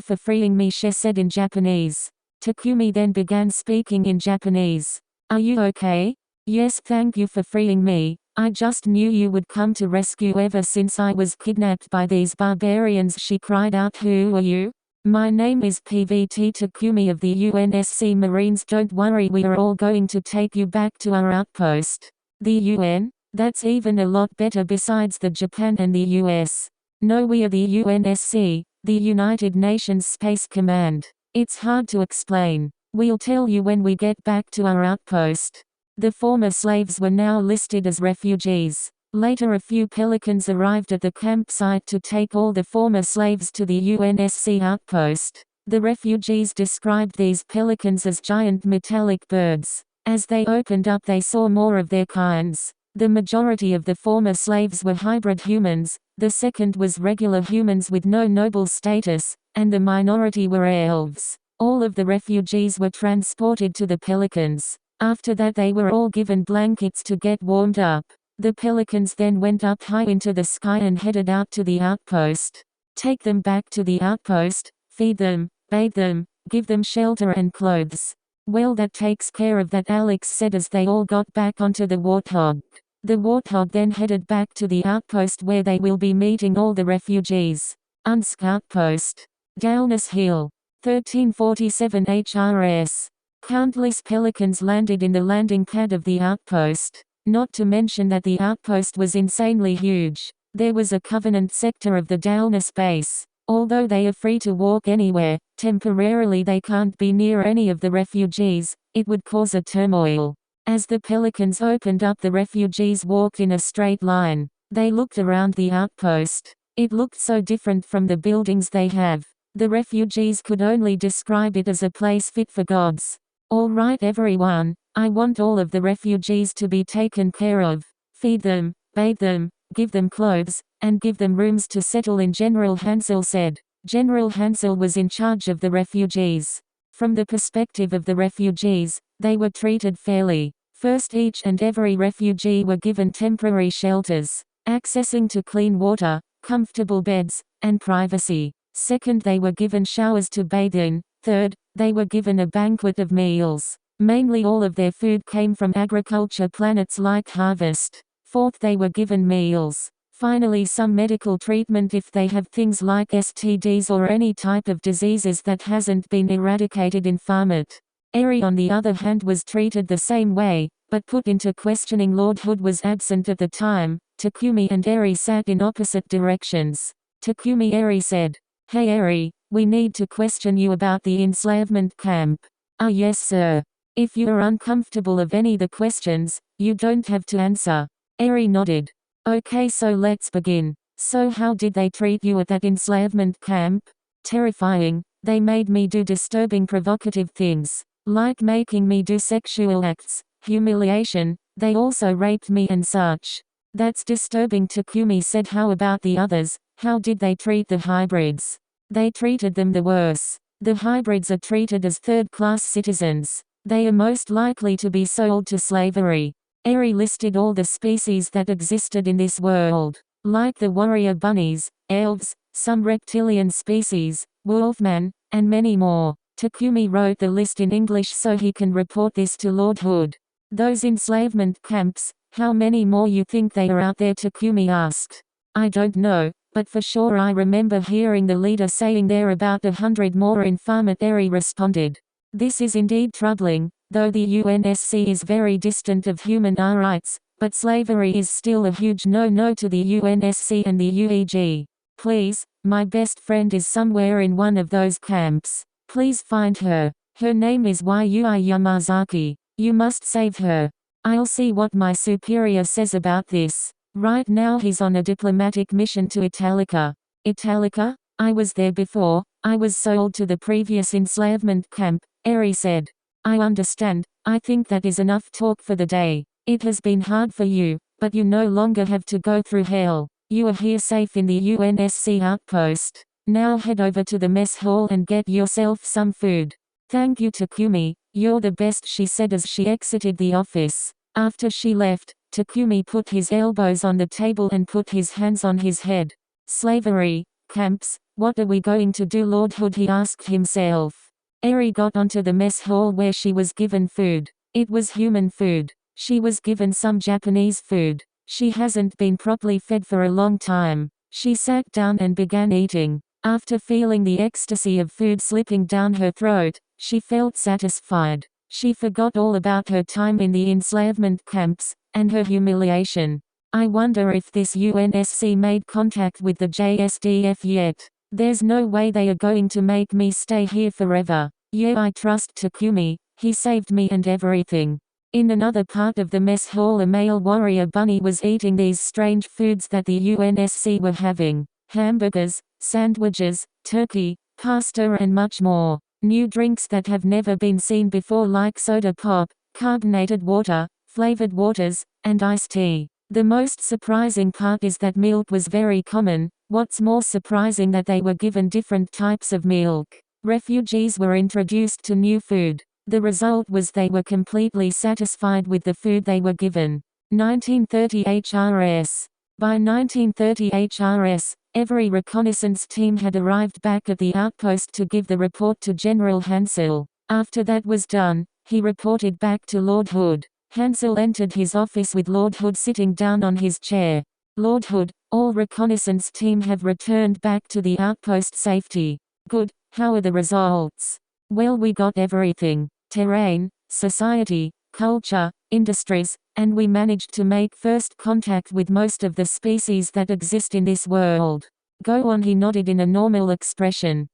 for freeing me, she said in Japanese. Takumi then began speaking in Japanese. Are you okay? Yes, thank you for freeing me. I just knew you would come to rescue ever since I was kidnapped by these barbarians, she cried out. Who are you? My name is PVT Takumi of the UNSC Marines. Don't worry, we are all going to take you back to our outpost. The UN? That's even a lot better besides the Japan and the US. No, we are the UNSC, the United Nations Space Command. It's hard to explain. We'll tell you when we get back to our outpost. The former slaves were now listed as refugees. Later, a few pelicans arrived at the campsite to take all the former slaves to the UNSC outpost. The refugees described these pelicans as giant metallic birds. As they opened up, they saw more of their kinds. The majority of the former slaves were hybrid humans, the second was regular humans with no noble status, and the minority were elves. All of the refugees were transported to the pelicans. After that, they were all given blankets to get warmed up. The pelicans then went up high into the sky and headed out to the outpost. Take them back to the outpost, feed them, bathe them, give them shelter and clothes. Well, that takes care of that, Alex said as they all got back onto the Warthog. The Warthog then headed back to the outpost where they will be meeting all the refugees. Unsk Outpost. Dalness Hill. 1347 HRS. Countless pelicans landed in the landing pad of the outpost. Not to mention that the outpost was insanely huge. There was a Covenant sector of the Dallas base. Although they are free to walk anywhere, temporarily they can't be near any of the refugees. It would cause a turmoil. As the Pelicans opened up, the refugees walked in a straight line. They looked around the outpost. It looked so different from the buildings they have. The refugees could only describe it as a place fit for gods. All right everyone, I want all of the refugees to be taken care of. Feed them, bathe them, give them clothes, and give them rooms to settle in, General Hansel said. General Hansel was in charge of the refugees. From the perspective of the refugees, they were treated fairly. First, each and every refugee were given temporary shelters, accessing to clean water, comfortable beds, and privacy. Second, they were given showers to bathe in. Third, they were given a banquet of meals. Mainly all of their food came from agriculture planets like Harvest. Fourth, they were given meals. Finally, some medical treatment if they have things like STDs or any type of diseases that hasn't been eradicated in Farmit. Eri on the other hand was treated the same way, but put into questioning. Lord Hood was absent at the time. Takumi and Eri sat in opposite directions. Takumi Eri said, "Hey Eri, we need to question you about the enslavement camp." "Ah yes sir. If you are uncomfortable of any the questions, you don't have to answer." Eri nodded. "Okay, so let's begin. So how did they treat you at that enslavement camp?" "Terrifying. They made me do disturbing provocative things. Like making me do sexual acts. Humiliation. They also raped me and such." "That's disturbing," Takumi said. "How about the others? How did they treat the hybrids?" "They treated them the worse. The hybrids are treated as third-class citizens. They are most likely to be sold to slavery." Eri listed all the species that existed in this world, like the warrior bunnies, elves, some reptilian species, wolfman, and many more. Takumi wrote the list in English so he can report this to Lord Hood. "Those enslavement camps, how many more you think they are out there?" Takumi asked. "I don't know, but for sure I remember hearing the leader saying there are about 100 more in Farmit," Eri responded. "This is indeed troubling, though the UNSC is very distant of human rights, but slavery is still a huge no-no to the UNSC and the UEG. Please, my best friend is somewhere in one of those camps. Please find her. Her name is Yui Yamazaki. You must save her. I'll see what my superior says about this." Right now he's on a diplomatic mission to Italica. "Italica? I was there before. I was sold to the previous enslavement camp," Eri said. "I understand. I think that is enough talk for the day. It has been hard for you, but you no longer have to go through hell. You are here safe in the UNSC outpost. Now head over to the mess hall and get yourself some food." "Thank you Takumi, you're the best," she said as she exited the office. After she left, Takumi put his elbows on the table and put his hands on his head. "Slavery, camps, what are we going to do, Lord Hood?" he asked himself. Eri got onto the mess hall where she was given food. It was human food. She was given some Japanese food. She hasn't been properly fed for a long time. She sat down and began eating. After feeling the ecstasy of food slipping down her throat, she felt satisfied. She forgot all about her time in the enslavement camps, and her humiliation. "I wonder if this UNSC made contact with the JSDF yet. There's no way they are going to make me stay here forever. Yeah, I trust Takumi, he saved me and everything." In another part of the mess hall, a male warrior bunny was eating these strange foods that the UNSC were having. Hamburgers, sandwiches, turkey, pasta and much more. New drinks that have never been seen before like soda pop, carbonated water, flavored waters, and iced tea. The most surprising part is that milk was very common. What's more surprising that they were given different types of milk. Refugees were introduced to new food. The result was they were completely satisfied with the food they were given. 1930 HRS. By 1930 HRS, every reconnaissance team had arrived back at the outpost to give the report to General Hansel. After that was done, he reported back to Lord Hood. Hansel entered his office with Lord Hood sitting down on his chair. "Lord Hood, all reconnaissance team have returned back to the outpost safety." "Good, how are the results?" "Well, we got everything. Terrain, society, culture, industries, and we managed to make first contact with most of the species that exist in this world. Go on, he nodded in a normal expression.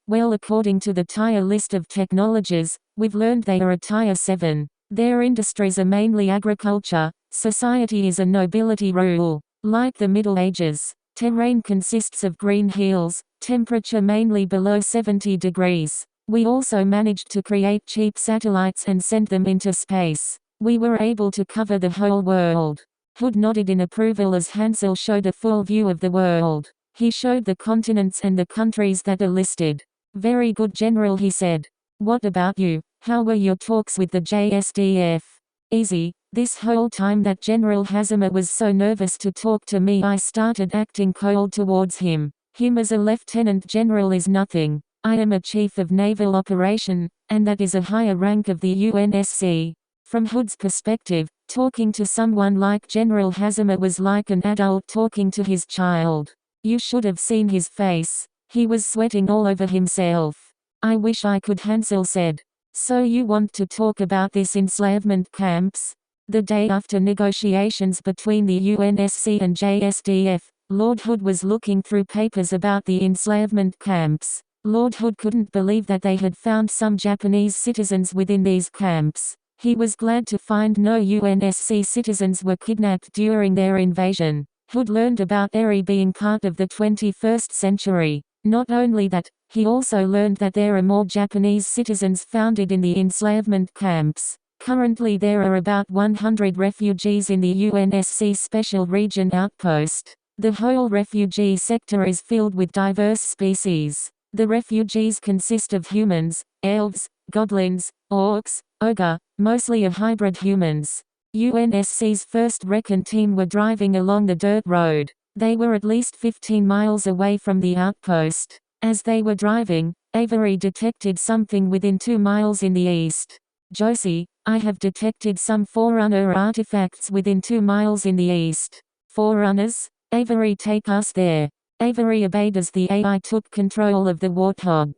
Well, according to the tier list of technologies, we've learned they are a tier 7. Their industries are mainly agriculture, society is a nobility rule. Like the Middle Ages, terrain consists of green hills, temperature mainly below 70 degrees. We also managed to create cheap satellites and send them into space. We were able to cover the whole world. Hood nodded in approval as Hansel showed a full view of the world. He showed the continents and the countries that are listed. Very good, General, he said. What about you? How were your talks with the JSDF? Easy. This whole time that General Hazima was so nervous to talk to me, I started acting cold towards him. Him as a lieutenant general is nothing. I am a chief of naval operation, and that is a higher rank of the UNSC. From Hood's perspective, talking to someone like General Hazima was like an adult talking to his child. You should have seen his face. He was sweating all over himself. I wish I could, Hansel said. So you want to talk about this enslavement camps? The day after negotiations between the UNSC and JSDF, Lord Hood was looking through papers about the enslavement camps. Lord Hood couldn't believe that they had found some Japanese citizens within these camps. He was glad to find no UNSC citizens were kidnapped during their invasion. Hood learned about Eri being part of the 21st century. Not only that, he also learned that there are more Japanese citizens founded in the enslavement camps. Currently there are about 100 refugees in the UNSC Special Region Outpost. The whole refugee sector is filled with diverse species. The refugees consist of humans, elves, goblins, orcs, ogre, mostly a hybrid humans. UNSC's first recon team were driving along the dirt road. They were at least 15 miles away from the outpost. As they were driving, Avery detected something within 2 miles in the east. Josie, I have detected some Forerunner artifacts within 2 miles in the east. Forerunners? Avery, take us there. Avery obeyed as the AI took control of the Warthog.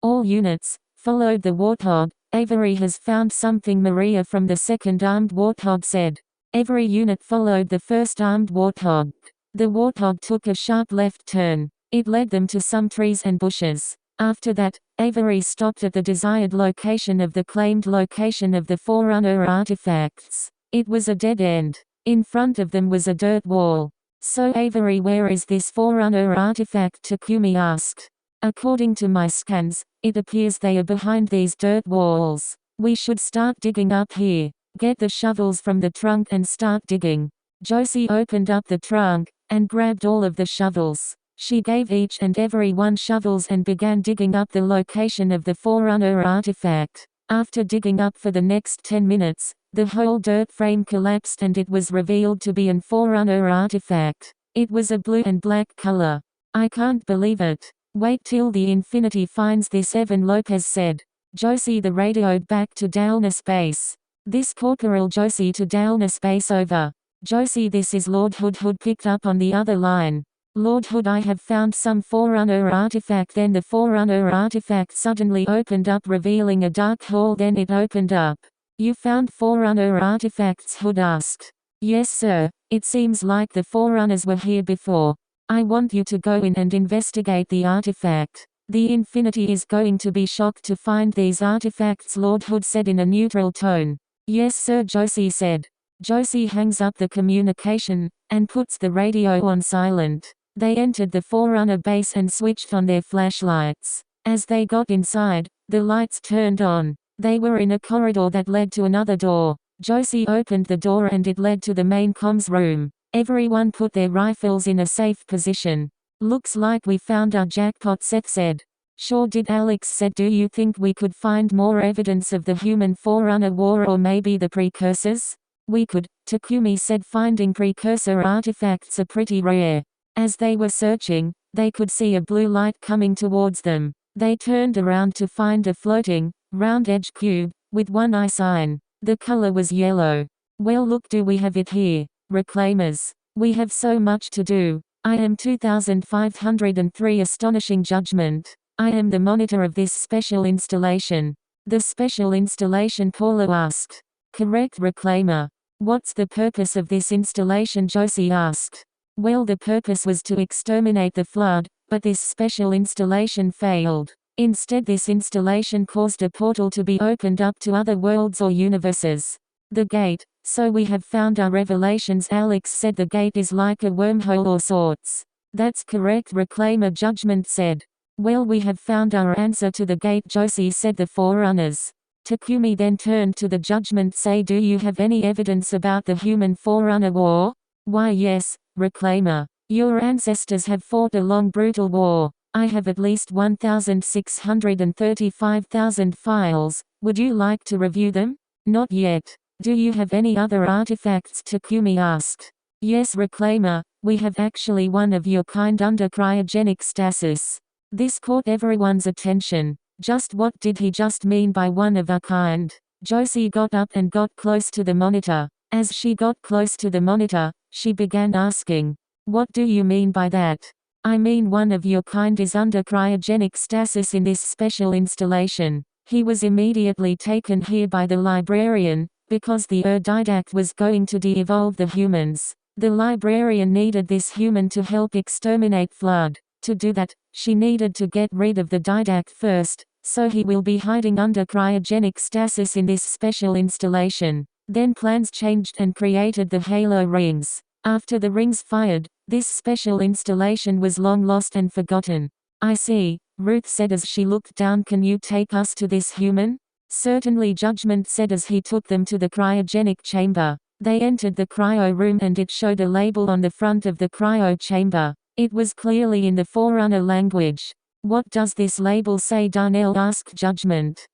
All units, followed the Warthog. Avery has found something, Maria from the second armed Warthog said. Every unit followed the first armed Warthog. The Warthog took a sharp left turn. It led them to some trees and bushes. After that, Avery stopped at the desired location of the claimed location of the Forerunner artifacts. It was a dead end. In front of them was a dirt wall. So Avery, where is this Forerunner artifact? Takumi asked. According to my scans, it appears they are behind these dirt walls. We should start digging up here. Get the shovels from the trunk and start digging. Josie opened up the trunk, and grabbed all of the shovels. She gave each and every one shovels and began digging up the location of the Forerunner artifact. After digging up for the next 10 minutes, the whole dirt frame collapsed and it was revealed to be an Forerunner artifact. It was a blue and black color. I can't believe it. Wait till the Infinity finds this, Evan Lopez said. Josie the radioed back to Dallas Base. This Corporal Josie to Dallas Base, over. Josie, this is Lord Hood. Hood picked up on the other line. Lord Hood, I have found some Forerunner artifact. Then the Forerunner artifact suddenly opened up, revealing a dark hole. Then it opened up. You found Forerunner artifacts? Hood asked. Yes, sir. It seems like the Forerunners were here before. I want you to go in and investigate the artifact. The Infinity is going to be shocked to find these artifacts, Lord Hood said in a neutral tone. Yes, sir, Josie said. Josie hangs up the communication, and puts the radio on silent. They entered the Forerunner base and switched on their flashlights. As they got inside, the lights turned on. They were in a corridor that led to another door. Josie opened the door and it led to the main comms room. Everyone put their rifles in a safe position. Looks like we found our jackpot, Seth said. Sure did, Alex said. Do you think we could find more evidence of the human Forerunner war or maybe the precursors? We could, Takumi said. Finding precursor artifacts are pretty rare. As they were searching, they could see a blue light coming towards them. They turned around to find a floating, round-edged cube, with one eye sign. The color was yellow. Well, look, do we have it here? Reclaimers. We have so much to do. I am 2503. Astonishing judgment. I am the monitor of this special installation. The special installation, Paula asked. Correct, Reclaimer. What's the purpose of this installation? Josie asked. Well, the purpose was to exterminate the flood, but this special installation failed. Instead, this installation caused a portal to be opened up to other worlds or universes. The gate. So we have found our revelations. Alex said the gate is like a wormhole or sorts. That's correct, Reclaimer Judgment said. Well, we have found our answer to the gate, Josie said. The Forerunners. Takumi then turned to the Judgment. Say, do you have any evidence about the human Forerunner war? Why yes, Reclaimer. Your ancestors have fought a long brutal war. I have at least 1,635,000 files. Would you like to review them? Not yet. Do you have any other artifacts? Takumi asked. Yes, Reclaimer, we have actually one of your kind under cryogenic stasis. This caught everyone's attention. Just what did he just mean by one of our kind? Josie got up and got close to the monitor. As she got close to the monitor, she began asking, what do you mean by that? I mean, one of your kind is under cryogenic stasis in this special installation. He was immediately taken here by the librarian, because the Didact was going to de-evolve the humans. The librarian needed this human to help exterminate Flood. To do that, she needed to get rid of the Didact first, so he will be hiding under cryogenic stasis in this special installation. Then plans changed and created the Halo rings. After the rings fired, this special installation was long lost and forgotten. I see, Ruth said as she looked down. Can you take us to this human? Certainly, Judgment said as he took them to the cryogenic chamber. They entered the cryo room and it showed a label on the front of the cryo chamber. It was clearly in the Forerunner language. What does this label say? Darnell asked Judgment.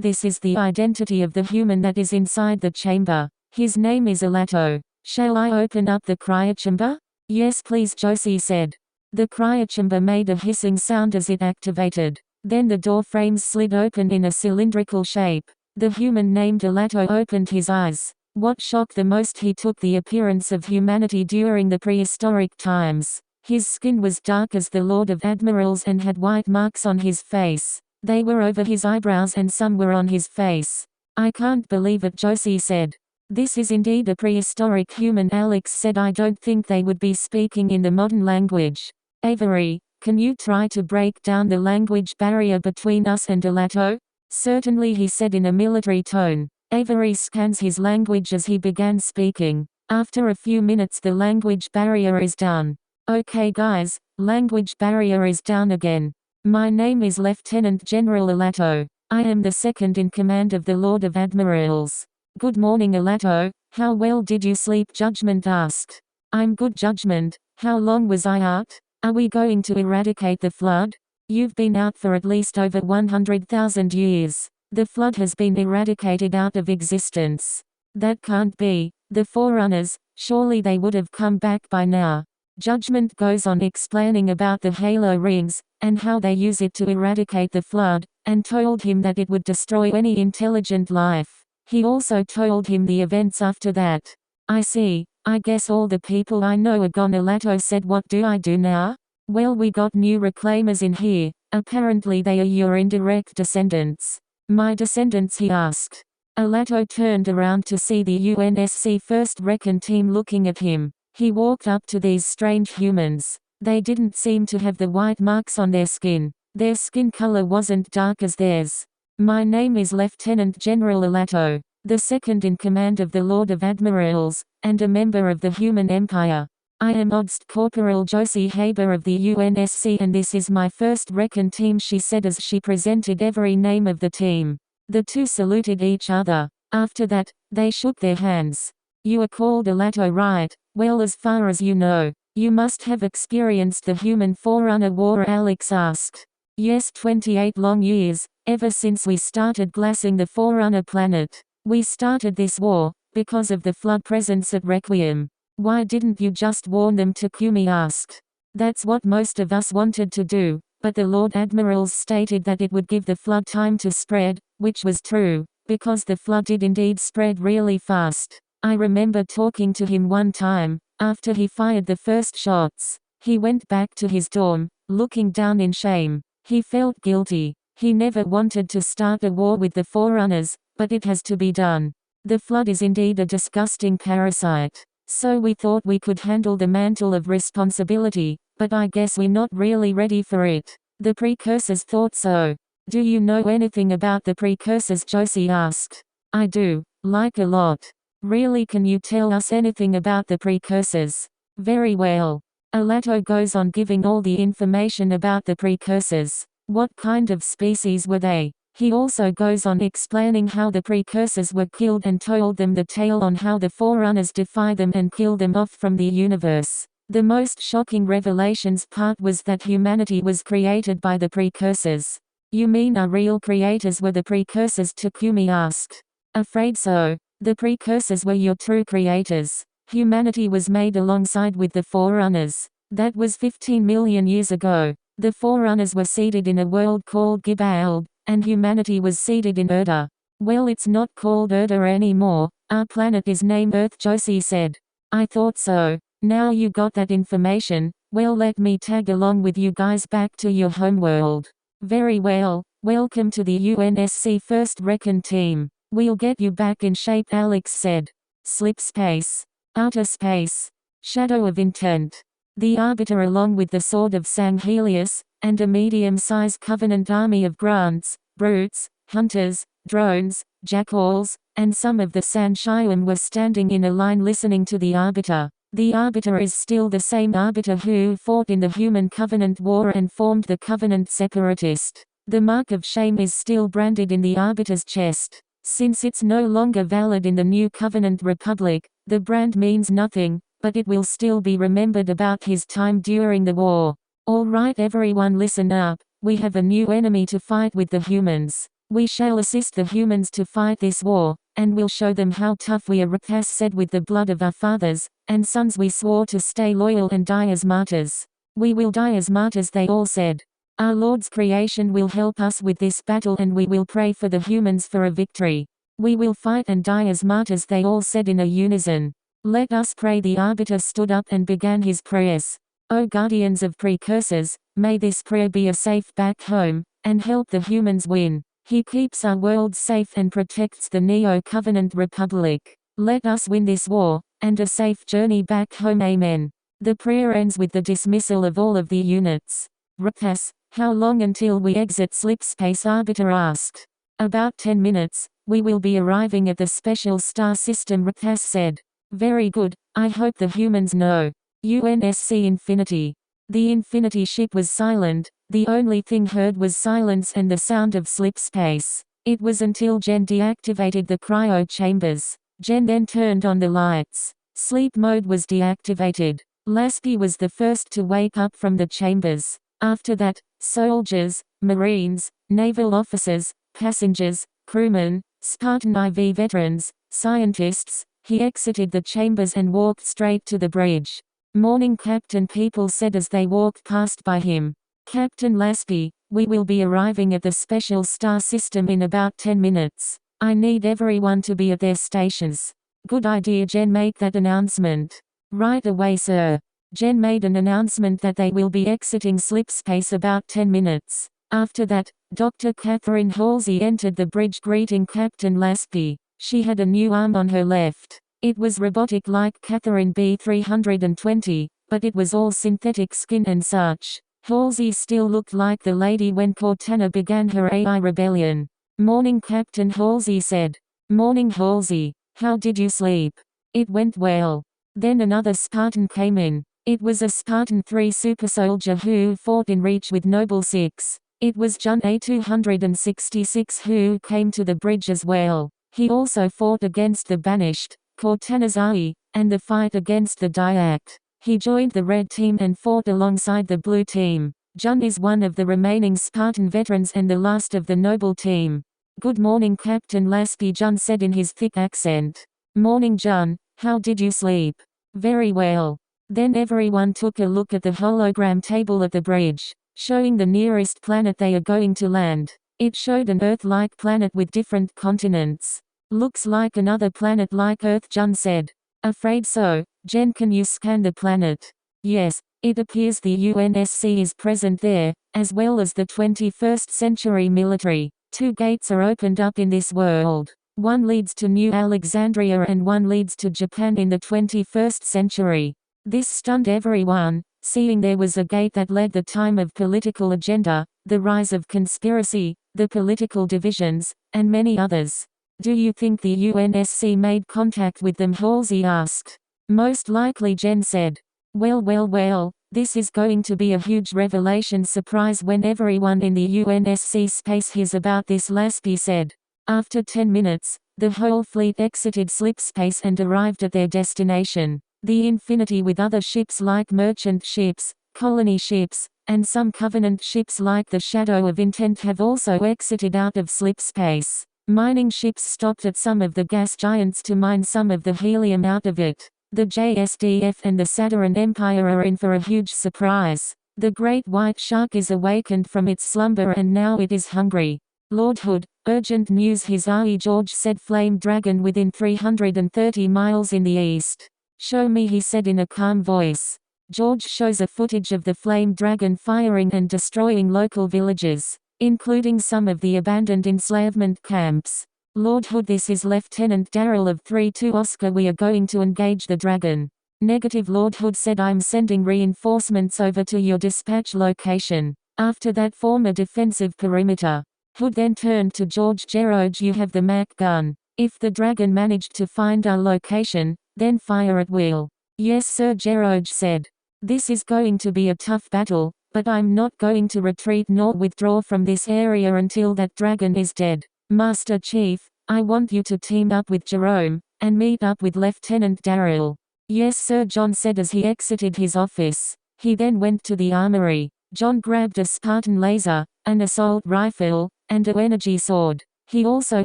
This is the identity of the human that is inside the chamber. His name is Alato. Shall I open up the cryochamber? Yes please, Josie said. The cryochamber made a hissing sound as it activated. Then the door frames slid open in a cylindrical shape. The human named Alato opened his eyes. What shocked the most, he took the appearance of humanity during the prehistoric times. His skin was dark as the Lord of Admirals and had white marks on his face. They were over his eyebrows and some were on his face. I can't believe it, Josie said. This is indeed a prehistoric human, Alex said. I don't think they would be speaking in the modern language. Avery, can you try to break down the language barrier between us and Alato? Certainly, he said in a military tone. Avery scans his language as he began speaking. After a few minutes the language barrier is down. Okay guys, language barrier is down again. My name is Lieutenant General Alato. I am the second in command of the Lord of Admirals. Good morning, Alato. How well did you sleep? Judgment asked. I'm good, Judgment. How long was I out? Are we going to eradicate the flood? You've been out for at least over 100,000 years. The flood has been eradicated out of existence. That can't be. The Forerunners, surely they would have come back by now. Judgment goes on explaining about the Halo rings, and how they use it to eradicate the flood, and told him that it would destroy any intelligent life. He also told him the events after that. I see. I guess all the people I know are gone, Alato said. What do I do now? Well, we got new reclaimers in here. Apparently they are your indirect descendants. My descendants, he asked. Alato turned around to see the UNSC First Recon team looking at him. He walked up to these strange humans. They didn't seem to have the white marks on their skin. Their skin color wasn't dark as theirs. My name is Lieutenant General Alato, the second in command of the Lord of Admirals, and a member of the Human Empire. I am Obst Corporal Josie Haber of the UNSC, and this is my first Recon team, she said as she presented every name of the team. The two saluted each other. After that, they shook their hands. You are called Alato, right? Well, as far as you know, you must have experienced the human Forerunner war, Alex asked. Yes, 28 long years, ever since we started glassing the Forerunner planet. We started this war, because of the flood presence at Requiem. Why didn't you just warn them? Takumi asked. That's what most of us wanted to do, but the Lord Admirals stated that it would give the flood time to spread, which was true, because the flood did indeed spread really fast. I remember talking to him one time, after he fired the first shots. He went back to his dorm, looking down in shame. He felt guilty. He never wanted to start a war with the Forerunners, but it has to be done. The flood is indeed a disgusting parasite. So we thought we could handle the mantle of responsibility, but I guess we're not really ready for it. The precursors thought so. Do you know anything about the precursors? Josie asked. I do, like a lot. Really, can you tell us anything about the precursors? Very well. Alato goes on giving all the information about the precursors. What kind of species were they? He also goes on explaining how the precursors were killed and told them the tale on how the Forerunners defy them and kill them off from the universe. The most shocking revelations part was that humanity was created by the precursors. You mean our real creators were the precursors? Takumi asked. Afraid so. The precursors were your true creators. Humanity was made alongside with the Forerunners. That was 15 million years ago. The Forerunners were seeded in a world called Gibaald, and humanity was seeded in Erda. Well, it's not called Erda anymore. Our planet is named Earth, Josie said. I thought so. Now you got that information, well, let me tag along with you guys back to your homeworld. Very well, welcome to the UNSC First Recon Team. We'll get you back in shape, Alex said. Slip space. Outer space. Shadow of intent. The Arbiter, along with the Sword of Sanghelius, and a medium-sized Covenant army of grunts, brutes, hunters, drones, jackals, and some of the Sanshium were standing in a line listening to the Arbiter. The Arbiter is still the same Arbiter who fought in the Human Covenant War and formed the Covenant Separatist. The mark of shame is still branded in the Arbiter's chest. Since it's no longer valid in the New Covenant Republic, the brand means nothing, but it will still be remembered about his time during the war. Alright everyone, listen up. We have a new enemy to fight with the humans. We shall assist the humans to fight this war, and we'll show them how tough we are. Rakas said, with the blood of our fathers and sons we swore to stay loyal and die as martyrs. We will die as martyrs, they all said. Our Lord's creation will help us with this battle, and we will pray for the humans for a victory. We will fight and die as martyrs, they all said in a unison. Let us pray. The Arbiter stood up and began his prayers. O guardians of precursors, may this prayer be a safe back home, and help the humans win. He keeps our world safe and protects the Neo-Covenant Republic. Let us win this war, and a safe journey back home, amen. The prayer ends with the dismissal of all of the units. Rakas, how long until we exit slipspace? Arbiter asked. About 10 minutes, we will be arriving at the special star system, Rakas said. Very good, I hope the humans know. UNSC Infinity. The Infinity ship was silent. The only thing heard was silence and the sound of slipspace. It was until Jen deactivated the cryo chambers. Jen then turned on the lights. Sleep mode was deactivated. Lasky was the first to wake up from the chambers. After that, soldiers, marines, naval officers, passengers, crewmen, Spartan IV veterans, scientists. He exited the chambers and walked straight to the bridge. Morning, Captain, people said as they walked past by him. Captain Lasky, we will be arriving at the special star system in about 10 minutes. I need everyone to be at their stations. Good idea, Jen. Make that announcement. Right away, sir. Jen made an announcement that they will be exiting slipspace about 10 minutes. After that, Dr. Catherine Halsey entered the bridge greeting Captain Lasky. She had a new arm on her left. It was robotic like Catherine B320, but it was all synthetic skin and such. Halsey still looked like the lady when Cortana began her AI rebellion. Morning, Captain, Halsey said. Morning, Halsey. How did you sleep? It went well. Then another Spartan came in. It was a Spartan 3 super soldier who fought in Reach with Noble 6. It was John A266 who came to the bridge as well. He also fought against the Banished, Cortana's AI, and the fight against the Diact. He joined the red team and fought alongside the blue team. Jun is one of the remaining Spartan veterans and the last of the noble team. Good morning, Captain Lasky, Jun said in his thick accent. Morning, Jun. How did you sleep? Very well. Then everyone took a look at the hologram table at the bridge, showing the nearest planet they are going to land. It showed an Earth-like planet with different continents. Looks like another planet like Earth, Jun said. Afraid so. Jen, can you scan the planet? Yes, it appears the UNSC is present there, as well as the 21st century military. 2 gates are opened up in this world. One leads to New Alexandria and one leads to Japan in the 21st century. This stunned everyone, seeing there was a gate that led the time of political agenda, the rise of conspiracy, the political divisions, and many others. Do you think the UNSC made contact with them? Halsey asked. Most likely, Jen said. Well, this is going to be a huge revelation surprise when everyone in the UNSC space hears about this, Lasky said. After 10 minutes, the whole fleet exited slipspace and arrived at their destination, the Infinity, with other ships like merchant ships, colony ships, and some Covenant ships like the Shadow of Intent have also exited out of slipspace. Mining ships stopped at some of the gas giants to mine some of the helium out of it. The JSDF and the Saturn Empire are in for a huge surprise. The great white shark is awakened from its slumber and now it is hungry. Lord Hood, urgent news. His eye, George said. Flame dragon within 330 miles in the east. Show me, he said in a calm voice. George shows a footage of the flame dragon firing and destroying local villages, including some of the abandoned enslavement camps. Lord Hood, this is Lieutenant Darrell of 3-2 Oscar. We are going to engage the dragon. Negative, Lord Hood said. I'm sending reinforcements over to your dispatch location. After that, form a defensive perimeter. Hood then turned to George. George, you have the Mac gun. If the dragon managed to find our location, then fire at will. Yes sir, George said. This is going to be a tough battle, but I'm not going to retreat nor withdraw from this area until that dragon is dead. Master Chief, I want you to team up with Jerome, and meet up with Lieutenant Darrell. Yes sir, John said as he exited his office. He then went to the armory. John grabbed a Spartan laser, an assault rifle, and an energy sword. He also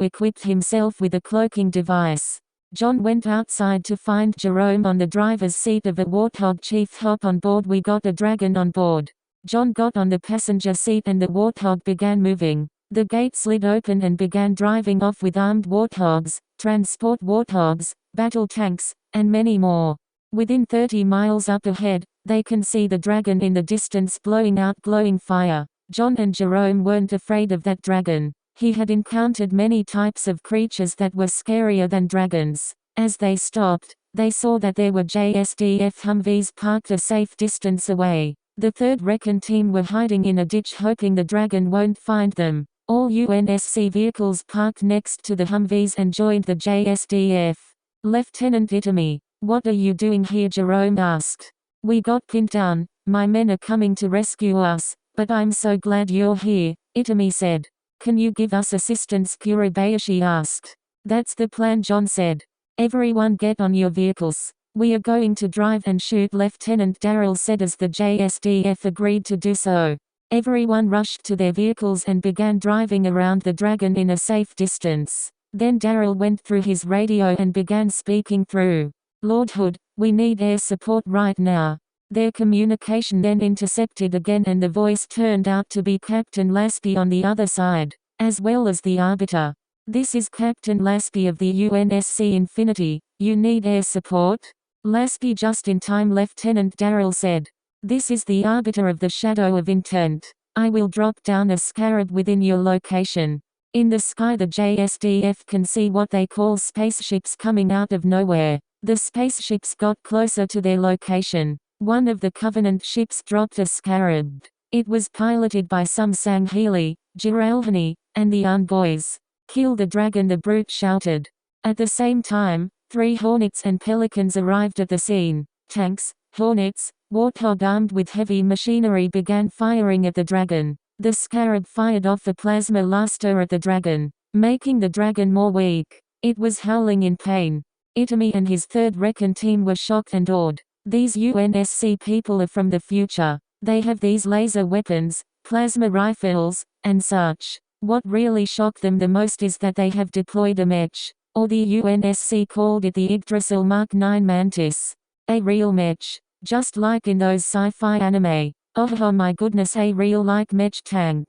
equipped himself with a cloaking device. John went outside to find Jerome on the driver's seat of a Warthog. Chief, hop on board, we got a dragon on board. John got on the passenger seat and the Warthog began moving. The gate slid open and began driving off with armed Warthogs, transport Warthogs, battle tanks, and many more. Within 30 miles up ahead, they can see the dragon in the distance blowing out glowing fire. John and Jerome weren't afraid of that dragon. He had encountered many types of creatures that were scarier than dragons. As they stopped, they saw that there were JSDF Humvees parked a safe distance away. The 3rd Recon team were hiding in a ditch hoping the dragon won't find them. All UNSC vehicles parked next to the Humvees and joined the JSDF. Lieutenant Itami, what are you doing here? Jerome asked. We got pinned down, my men are coming to rescue us, but I'm so glad you're here, Itami said. Can you give us assistance? Kurabayashi asked. That's the plan, John said. Everyone get on your vehicles. We are going to drive and shoot, Lieutenant Darrell said as the JSDF agreed to do so. Everyone rushed to their vehicles and began driving around the dragon in a safe distance. Then Darrell went through his radio and began speaking through. Lord Hood, we need air support right now. Their communication then intercepted again and the voice turned out to be Captain Lasky on the other side, as well as the Arbiter. This is Captain Lasky of the UNSC Infinity. You need air support? Lasky, just in time, Lieutenant Darrell said. This is the Arbiter of the Shadow of Intent. I will drop down a scarab within your location. In the sky, the JSDF can see what they call spaceships coming out of nowhere. The spaceships got closer to their location. One of the Covenant ships dropped a scarab. It was piloted by some Sangheili, Giralhani, and the Ungoys. Kill the dragon, the brute shouted. At the same time, 3 Hornets and Pelicans arrived at the scene. Tanks, Hornets, Warthog armed with heavy machinery began firing at the dragon. The scarab fired off a plasma blaster at the dragon, making the dragon more weak. It was howling in pain. Itami and his 3rd Recon team were shocked and awed. These UNSC people are from the future. They have these laser weapons, plasma rifles, and such. What really shocked them the most is that they have deployed a mech, or the UNSC called it the Yggdrasil Mark 9 Mantis. A real mech. Just like in those sci-fi anime. Oh my goodness, a real like mech tank.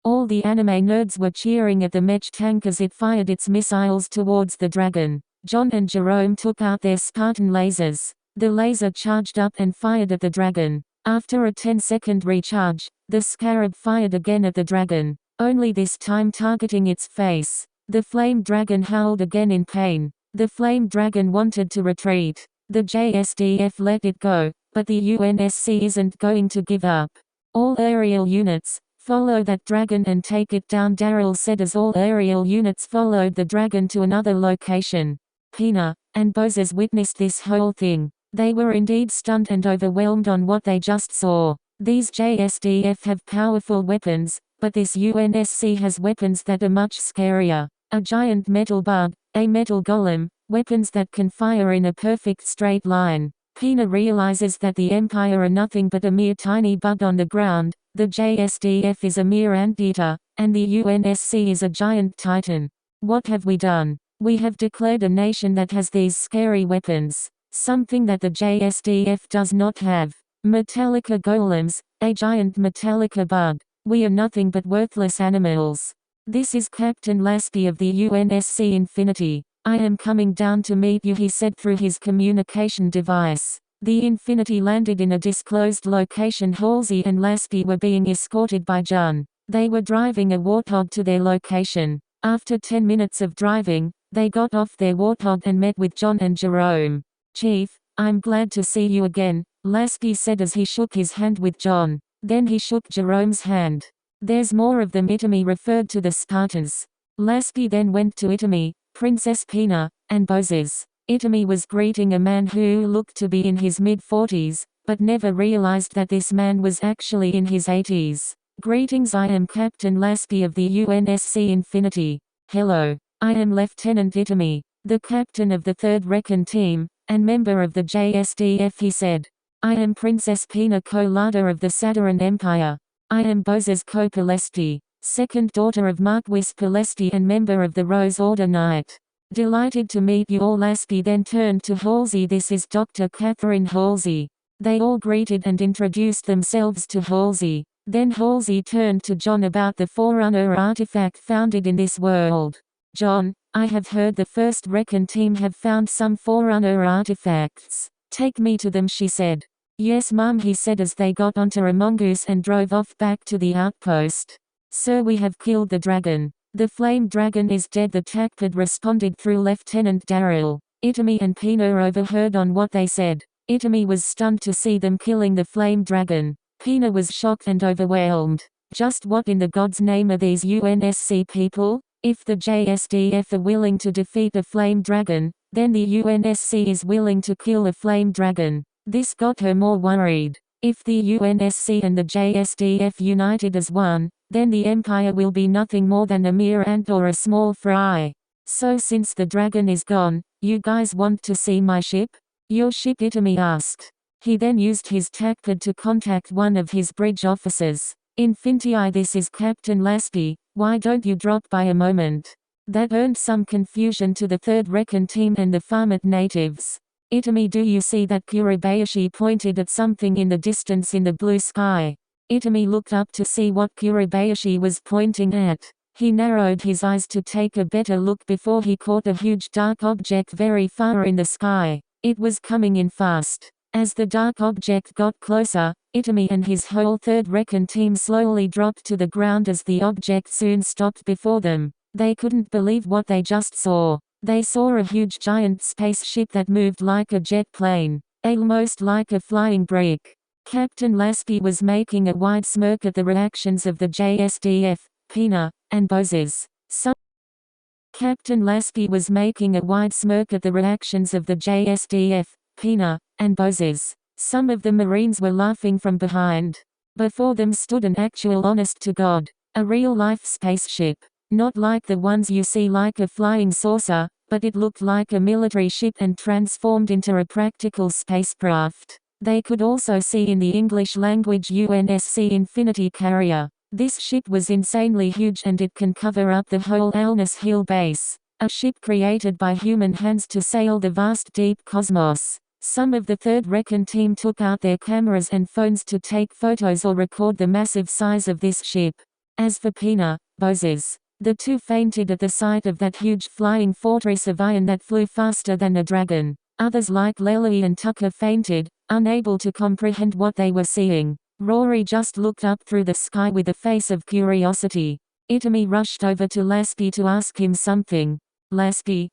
All the anime nerds were cheering at the mech tank as it fired its missiles towards the dragon. John and Jerome took out their Spartan lasers. The laser charged up and fired at the dragon. After a 10-second recharge, the scarab fired again at the dragon, only this time targeting its face. The flame dragon howled again in pain. The flame dragon wanted to retreat. The JSDF let it go, but the UNSC isn't going to give up. All aerial units, follow that dragon and take it down, Daryl said as all aerial units followed the dragon to another location. Pina and Boses witnessed this whole thing. They were indeed stunned and overwhelmed on what they just saw. These JSDF have powerful weapons, but this UNSC has weapons that are much scarier. A giant metal bug, a metal golem, weapons that can fire in a perfect straight line. Pina realizes that the Empire are nothing but a mere tiny bug on the ground, the JSDF is a mere anteater, and the UNSC is a giant titan. What have we done? We have declared a nation that has these scary weapons. Something that the JSDF does not have. Metallica golems, a giant Metallica bug. We are nothing but worthless animals. This is Captain Lasky of the UNSC Infinity. I am coming down to meet you, he said through his communication device. The Infinity landed in a disclosed location. Halsey and Lasky were being escorted by John. They were driving a Warthog to their location. After 10 minutes of driving, they got off their Warthog and met with John and Jerome. Chief, I'm glad to see you again, Lasky said as he shook his hand with John. Then he shook Jerome's hand. There's more of them, Itami referred to the Spartans. Lasky then went to Itami, Princess Pina, and Boses. Itami was greeting a man who looked to be in his mid-40s, but never realized that this man was actually in his 80s. Greetings, I am Captain Lasky of the UNSC Infinity. Hello. I am Lieutenant Itami, the captain of the 3rd Recon Team, and member of the JSDF, he said. I am Princess Pina, co-leader of the Saturn Empire. I am Boses Co-Palesti, second daughter of Marquis Palesti and member of the Rose Order Knight. Delighted to meet you all. Lasky then turned to Halsey. This is Dr. Catherine Halsey. They all greeted and introduced themselves to Halsey. Then Halsey turned to John about the Forerunner artifact founded in this world. John, I have heard the 1st Recon Team have found some Forerunner artifacts. Take me to them, she said. Yes, Mom, he said as they got onto a mongoose and drove off back to the outpost. Sir, we have killed the dragon. The flame dragon is dead, the TACPAD responded through Lieutenant Daryl. Itami and Pina overheard on what they said. Itami was stunned to see them killing the flame dragon. Pina was shocked and overwhelmed. Just what in the God's name are these UNSC people? If the JSDF are willing to defeat a flame dragon, then the UNSC is willing to kill a flame dragon. This got her more worried. If the UNSC and the JSDF united as one, then the Empire will be nothing more than a mere ant or a small fry. So since the dragon is gone, you guys want to see my ship? Your ship, Itami asked. He then used his TACPAD to contact one of his bridge officers. Infinity, this is Captain Lasky, why don't you drop by a moment? That earned some confusion to the 3rd Recon Team and the Farmit natives. Itami, do you see that? Kurabayashi pointed at something in the distance in the blue sky. Itami looked up to see what Kurabayashi was pointing at. He narrowed his eyes to take a better look before he caught a huge dark object very far in the sky. It was coming in fast. As the dark object got closer, Itami and his whole 3rd Recon Team slowly dropped to the ground as the object soon stopped before them. They couldn't believe what they just saw. They saw a huge giant spaceship that moved like a jet plane, almost like a flying brick. Captain Lasky was making a wide smirk at the reactions of the JSDF, Pina, and Boses. Captain Lasky was making a wide smirk at the reactions of the JSDF, Pina, and Boses. Some of the Marines were laughing from behind. Before them stood an actual honest-to-God, a real-life spaceship. Not like the ones you see like a flying saucer, but it looked like a military ship and transformed into a practical spacecraft. They could also see in the English language UNSC Infinity carrier. This ship was insanely huge and it can cover up the whole Alnus Hill base. A ship created by human hands to sail the vast deep cosmos. Some of the 3rd Recon Team took out their cameras and phones to take photos or record the massive size of this ship. As for Pina, Boses, the two fainted at the sight of that huge flying fortress of iron that flew faster than a dragon. Others like Lely and Tucker fainted, unable to comprehend what they were seeing. Rory just looked up through the sky with a face of curiosity. Itami rushed over to Lasky to ask him something. Lasky,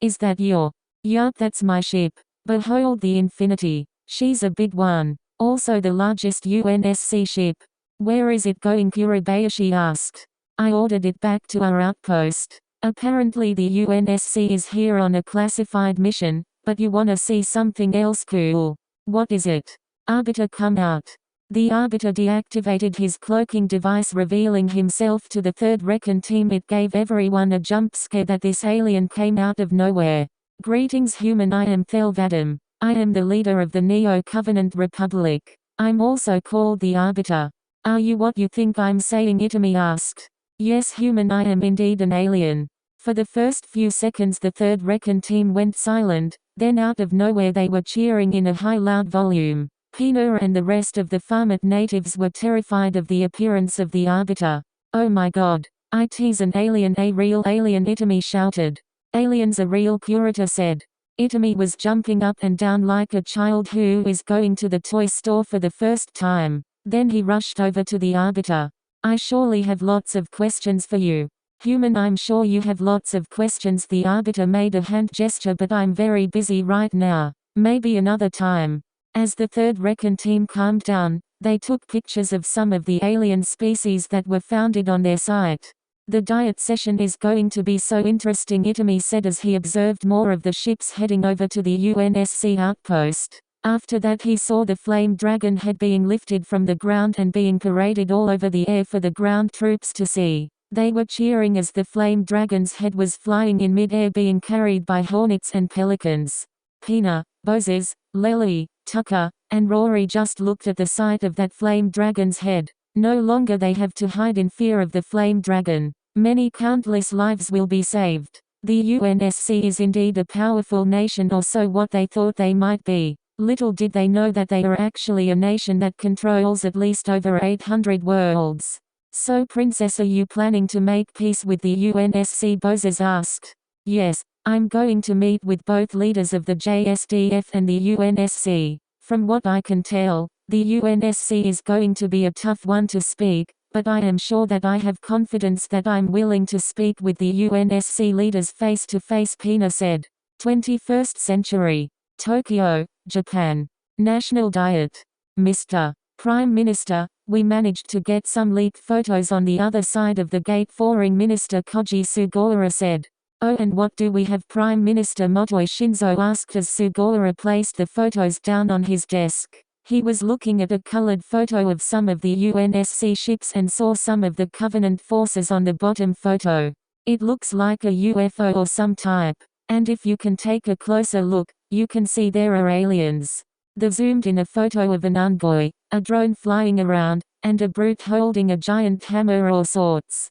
is that your? Yup, that's my ship. Behold the Infinity. She's a big one. Also the largest UNSC ship. Where is it going? Kurabayashi asked. I ordered it back to our outpost. Apparently the UNSC is here on a classified mission, but you wanna see something else cool. What is it? Arbiter, come out. The Arbiter deactivated his cloaking device, revealing himself to the third Recon team. It gave everyone a jump scare that this alien came out of nowhere. Greetings human, I am Thelvadam. I am the leader of the Neo-Covenant Republic. I'm also called the Arbiter. Are you what you think I'm saying? Itami asked. Yes human, I am indeed an alien. For the first few seconds the third Recon team went silent, then out of nowhere they were cheering in a high loud volume. Pina and the rest of the Farmit natives were terrified of the appearance of the Arbiter. Oh my god. It's an alien, a real alien, Itami shouted. Aliens are real, Kurita said. Itami was jumping up and down like a child who is going to the toy store for the first time. Then he rushed over to the Arbiter. I surely have lots of questions for you. Human, I'm sure you have lots of questions. The Arbiter made a hand gesture, but I'm very busy right now. Maybe another time. As the third Recon team calmed down, they took pictures of some of the alien species that were founded on their site. The diet session is going to be so interesting, Itami said as he observed more of the ships heading over to the UNSC outpost. After that he saw the flame dragon head being lifted from the ground and being paraded all over the air for the ground troops to see. They were cheering as the flame dragon's head was flying in mid-air, being carried by hornets and pelicans. Pina, Bozes, Lely, Tucker, and Rory just looked at the sight of that flame dragon's head. No longer they have to hide in fear of the flame dragon. Many countless lives will be saved. The UNSC is indeed a powerful nation, or so what they thought they might be. Little did they know that they are actually a nation that controls at least over 800 worlds. So Princess, are you planning to make peace with the UNSC? Bozes asked. Yes, I'm going to meet with both leaders of the JSDF and the UNSC. From what I can tell, the UNSC is going to be a tough one to speak, but I am sure that I have confidence that I'm willing to speak with the UNSC leaders face to face, Pina said. 21st century. Tokyo, Japan. National Diet. Mr. Prime Minister, we managed to get some leaked photos on the other side of the gate, Foreign Minister Koji Sugawara said. Oh, and what do we have? Prime Minister Motoi Shinzo asked as Sugawara placed the photos down on his desk. He was looking at a colored photo of some of the UNSC ships and saw some of the Covenant forces on the bottom photo. It looks like a UFO or some type. And if you can take a closer look, you can see there are aliens. They zoomed in a photo of an Ungoi, a drone flying around, and a brute holding a giant hammer or sorts.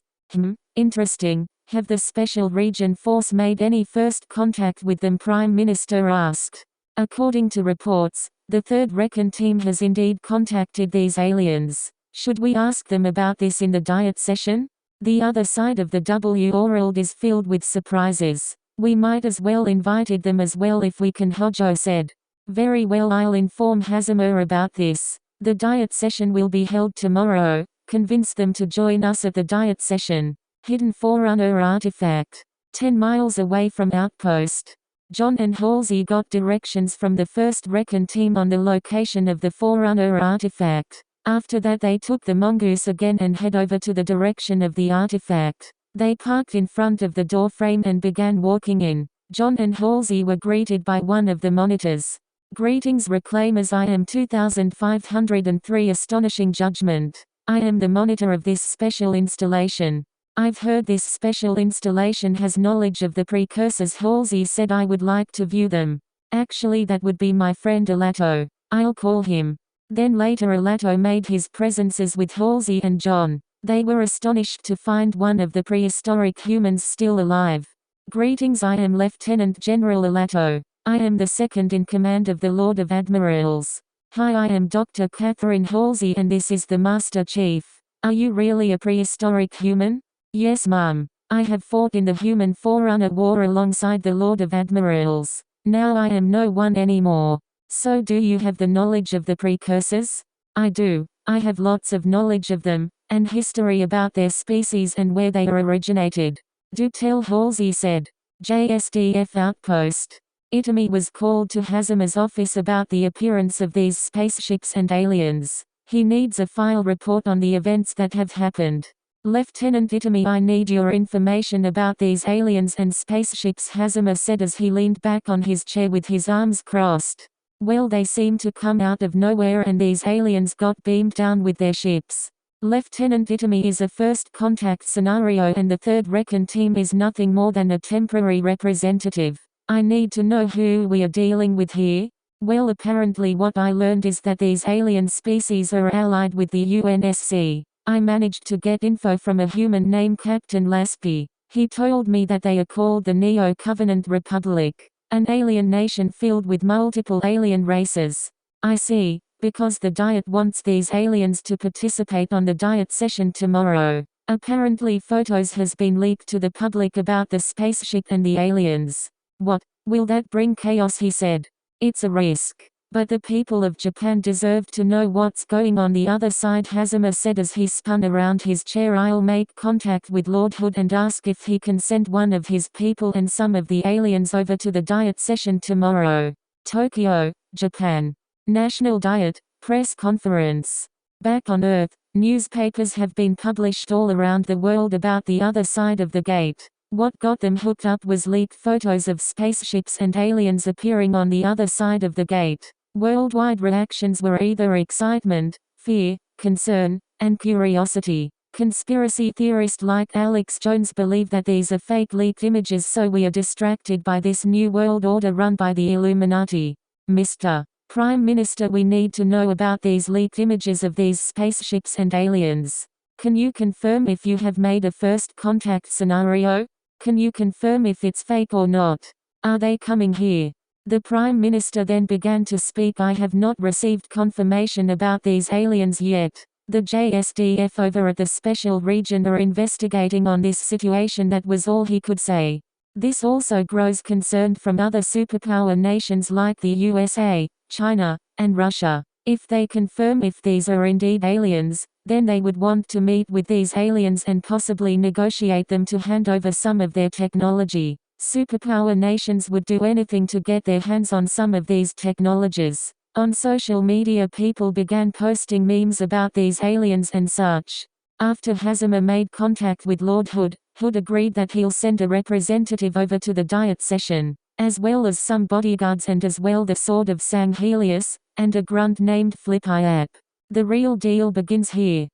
Interesting. Have the Special Region Force made any first contact with them? Prime Minister asked. According to reports, the third Recon team has indeed contacted these aliens. Should we ask them about this in the diet session? The other side of the world is filled with surprises. We might as well invited them as well if we can, Hojo said. Very well, I'll inform Hazama about this. The diet session will be held tomorrow. Convince them to join us at the diet session. Hidden Forerunner artifact. 10 miles away from outpost. John and Halsey got directions from the first Recon team on the location of the Forerunner artifact. After that they took the mongoose again and head over to the direction of the artifact. They parked in front of the doorframe and began walking in. John and Halsey were greeted by one of the monitors. Greetings Reclaimers, I am 2503 Astonishing Judgment. I am the monitor of this special installation. I've heard this special installation has knowledge of the precursors. Halsey said I would like to view them. Actually that would be my friend Alato. I'll call him. Then later Alato made his presences with Halsey and John. They were astonished to find one of the prehistoric humans still alive. Greetings, I am Lieutenant General Alato. I am the second in command of the Lord of Admirals. Hi, I am Dr. Catherine Halsey and this is the Master Chief. Are you really a prehistoric human? Yes, ma'am. I have fought in the Human Forerunner War alongside the Lord of Admirals. Now I am no one anymore. So do you have the knowledge of the precursors? I do. I have lots of knowledge of them, and history about their species and where they originated. Do tell, Halsey said. JSDF outpost. Itami was called to Hazima's office about the appearance of these spaceships and aliens. He needs a file report on the events that have happened. Lieutenant Itami, I need your information about these aliens and spaceships, Hazima said as he leaned back on his chair with his arms crossed. Well, they seem to come out of nowhere and these aliens got beamed down with their ships. Lieutenant Itami is a first contact scenario and the 3rd Recon team is nothing more than a temporary representative. I need to know who we are dealing with here. Well, apparently what I learned is that these alien species are allied with the UNSC. I managed to get info from a human named Captain Lasky. He told me that they are called the Neo-Covenant Republic, an alien nation filled with multiple alien races. I see, because the Diet wants these aliens to participate on the Diet session tomorrow. Apparently photos has been leaked to the public about the spaceship and the aliens. What? Will that bring chaos, he said. It's a risk. But the people of Japan deserve to know what's going on the other side, Hazima said as he spun around his chair. I'll make contact with Lord Hood and ask if he can send one of his people and some of the aliens over to the Diet session tomorrow. Tokyo, Japan. National Diet, press conference. Back on Earth, newspapers have been published all around the world about the other side of the gate. What got them hooked up was leaked photos of spaceships and aliens appearing on the other side of the gate. Worldwide reactions were either excitement, fear, concern, and curiosity. Conspiracy theorists like Alex Jones believe that these are fake leaked images, so we are distracted by this new world order run by the Illuminati. Mr. Prime Minister, we need to know about these leaked images of these spaceships and aliens. Can you confirm if you have made a first contact scenario? Can you confirm if it's fake or not? Are they coming here? The Prime Minister then began to speak. I have not received confirmation about these aliens yet. The JSDF over at the Special Region are investigating on this situation. That was all he could say. This also grows concern from other superpower nations like the USA, China, and Russia. If they confirm if these are indeed aliens, then they would want to meet with these aliens and possibly negotiate them to hand over some of their technology. Superpower nations would do anything to get their hands on some of these technologies. On social media, people began posting memes about these aliens and such. After Hazima made contact with Lord Hood, Hood agreed that he'll send a representative over to the Diet session, as well as some bodyguards and as well the Sword of Sanghelius, and a grunt named Flip-Iap. The real deal begins here.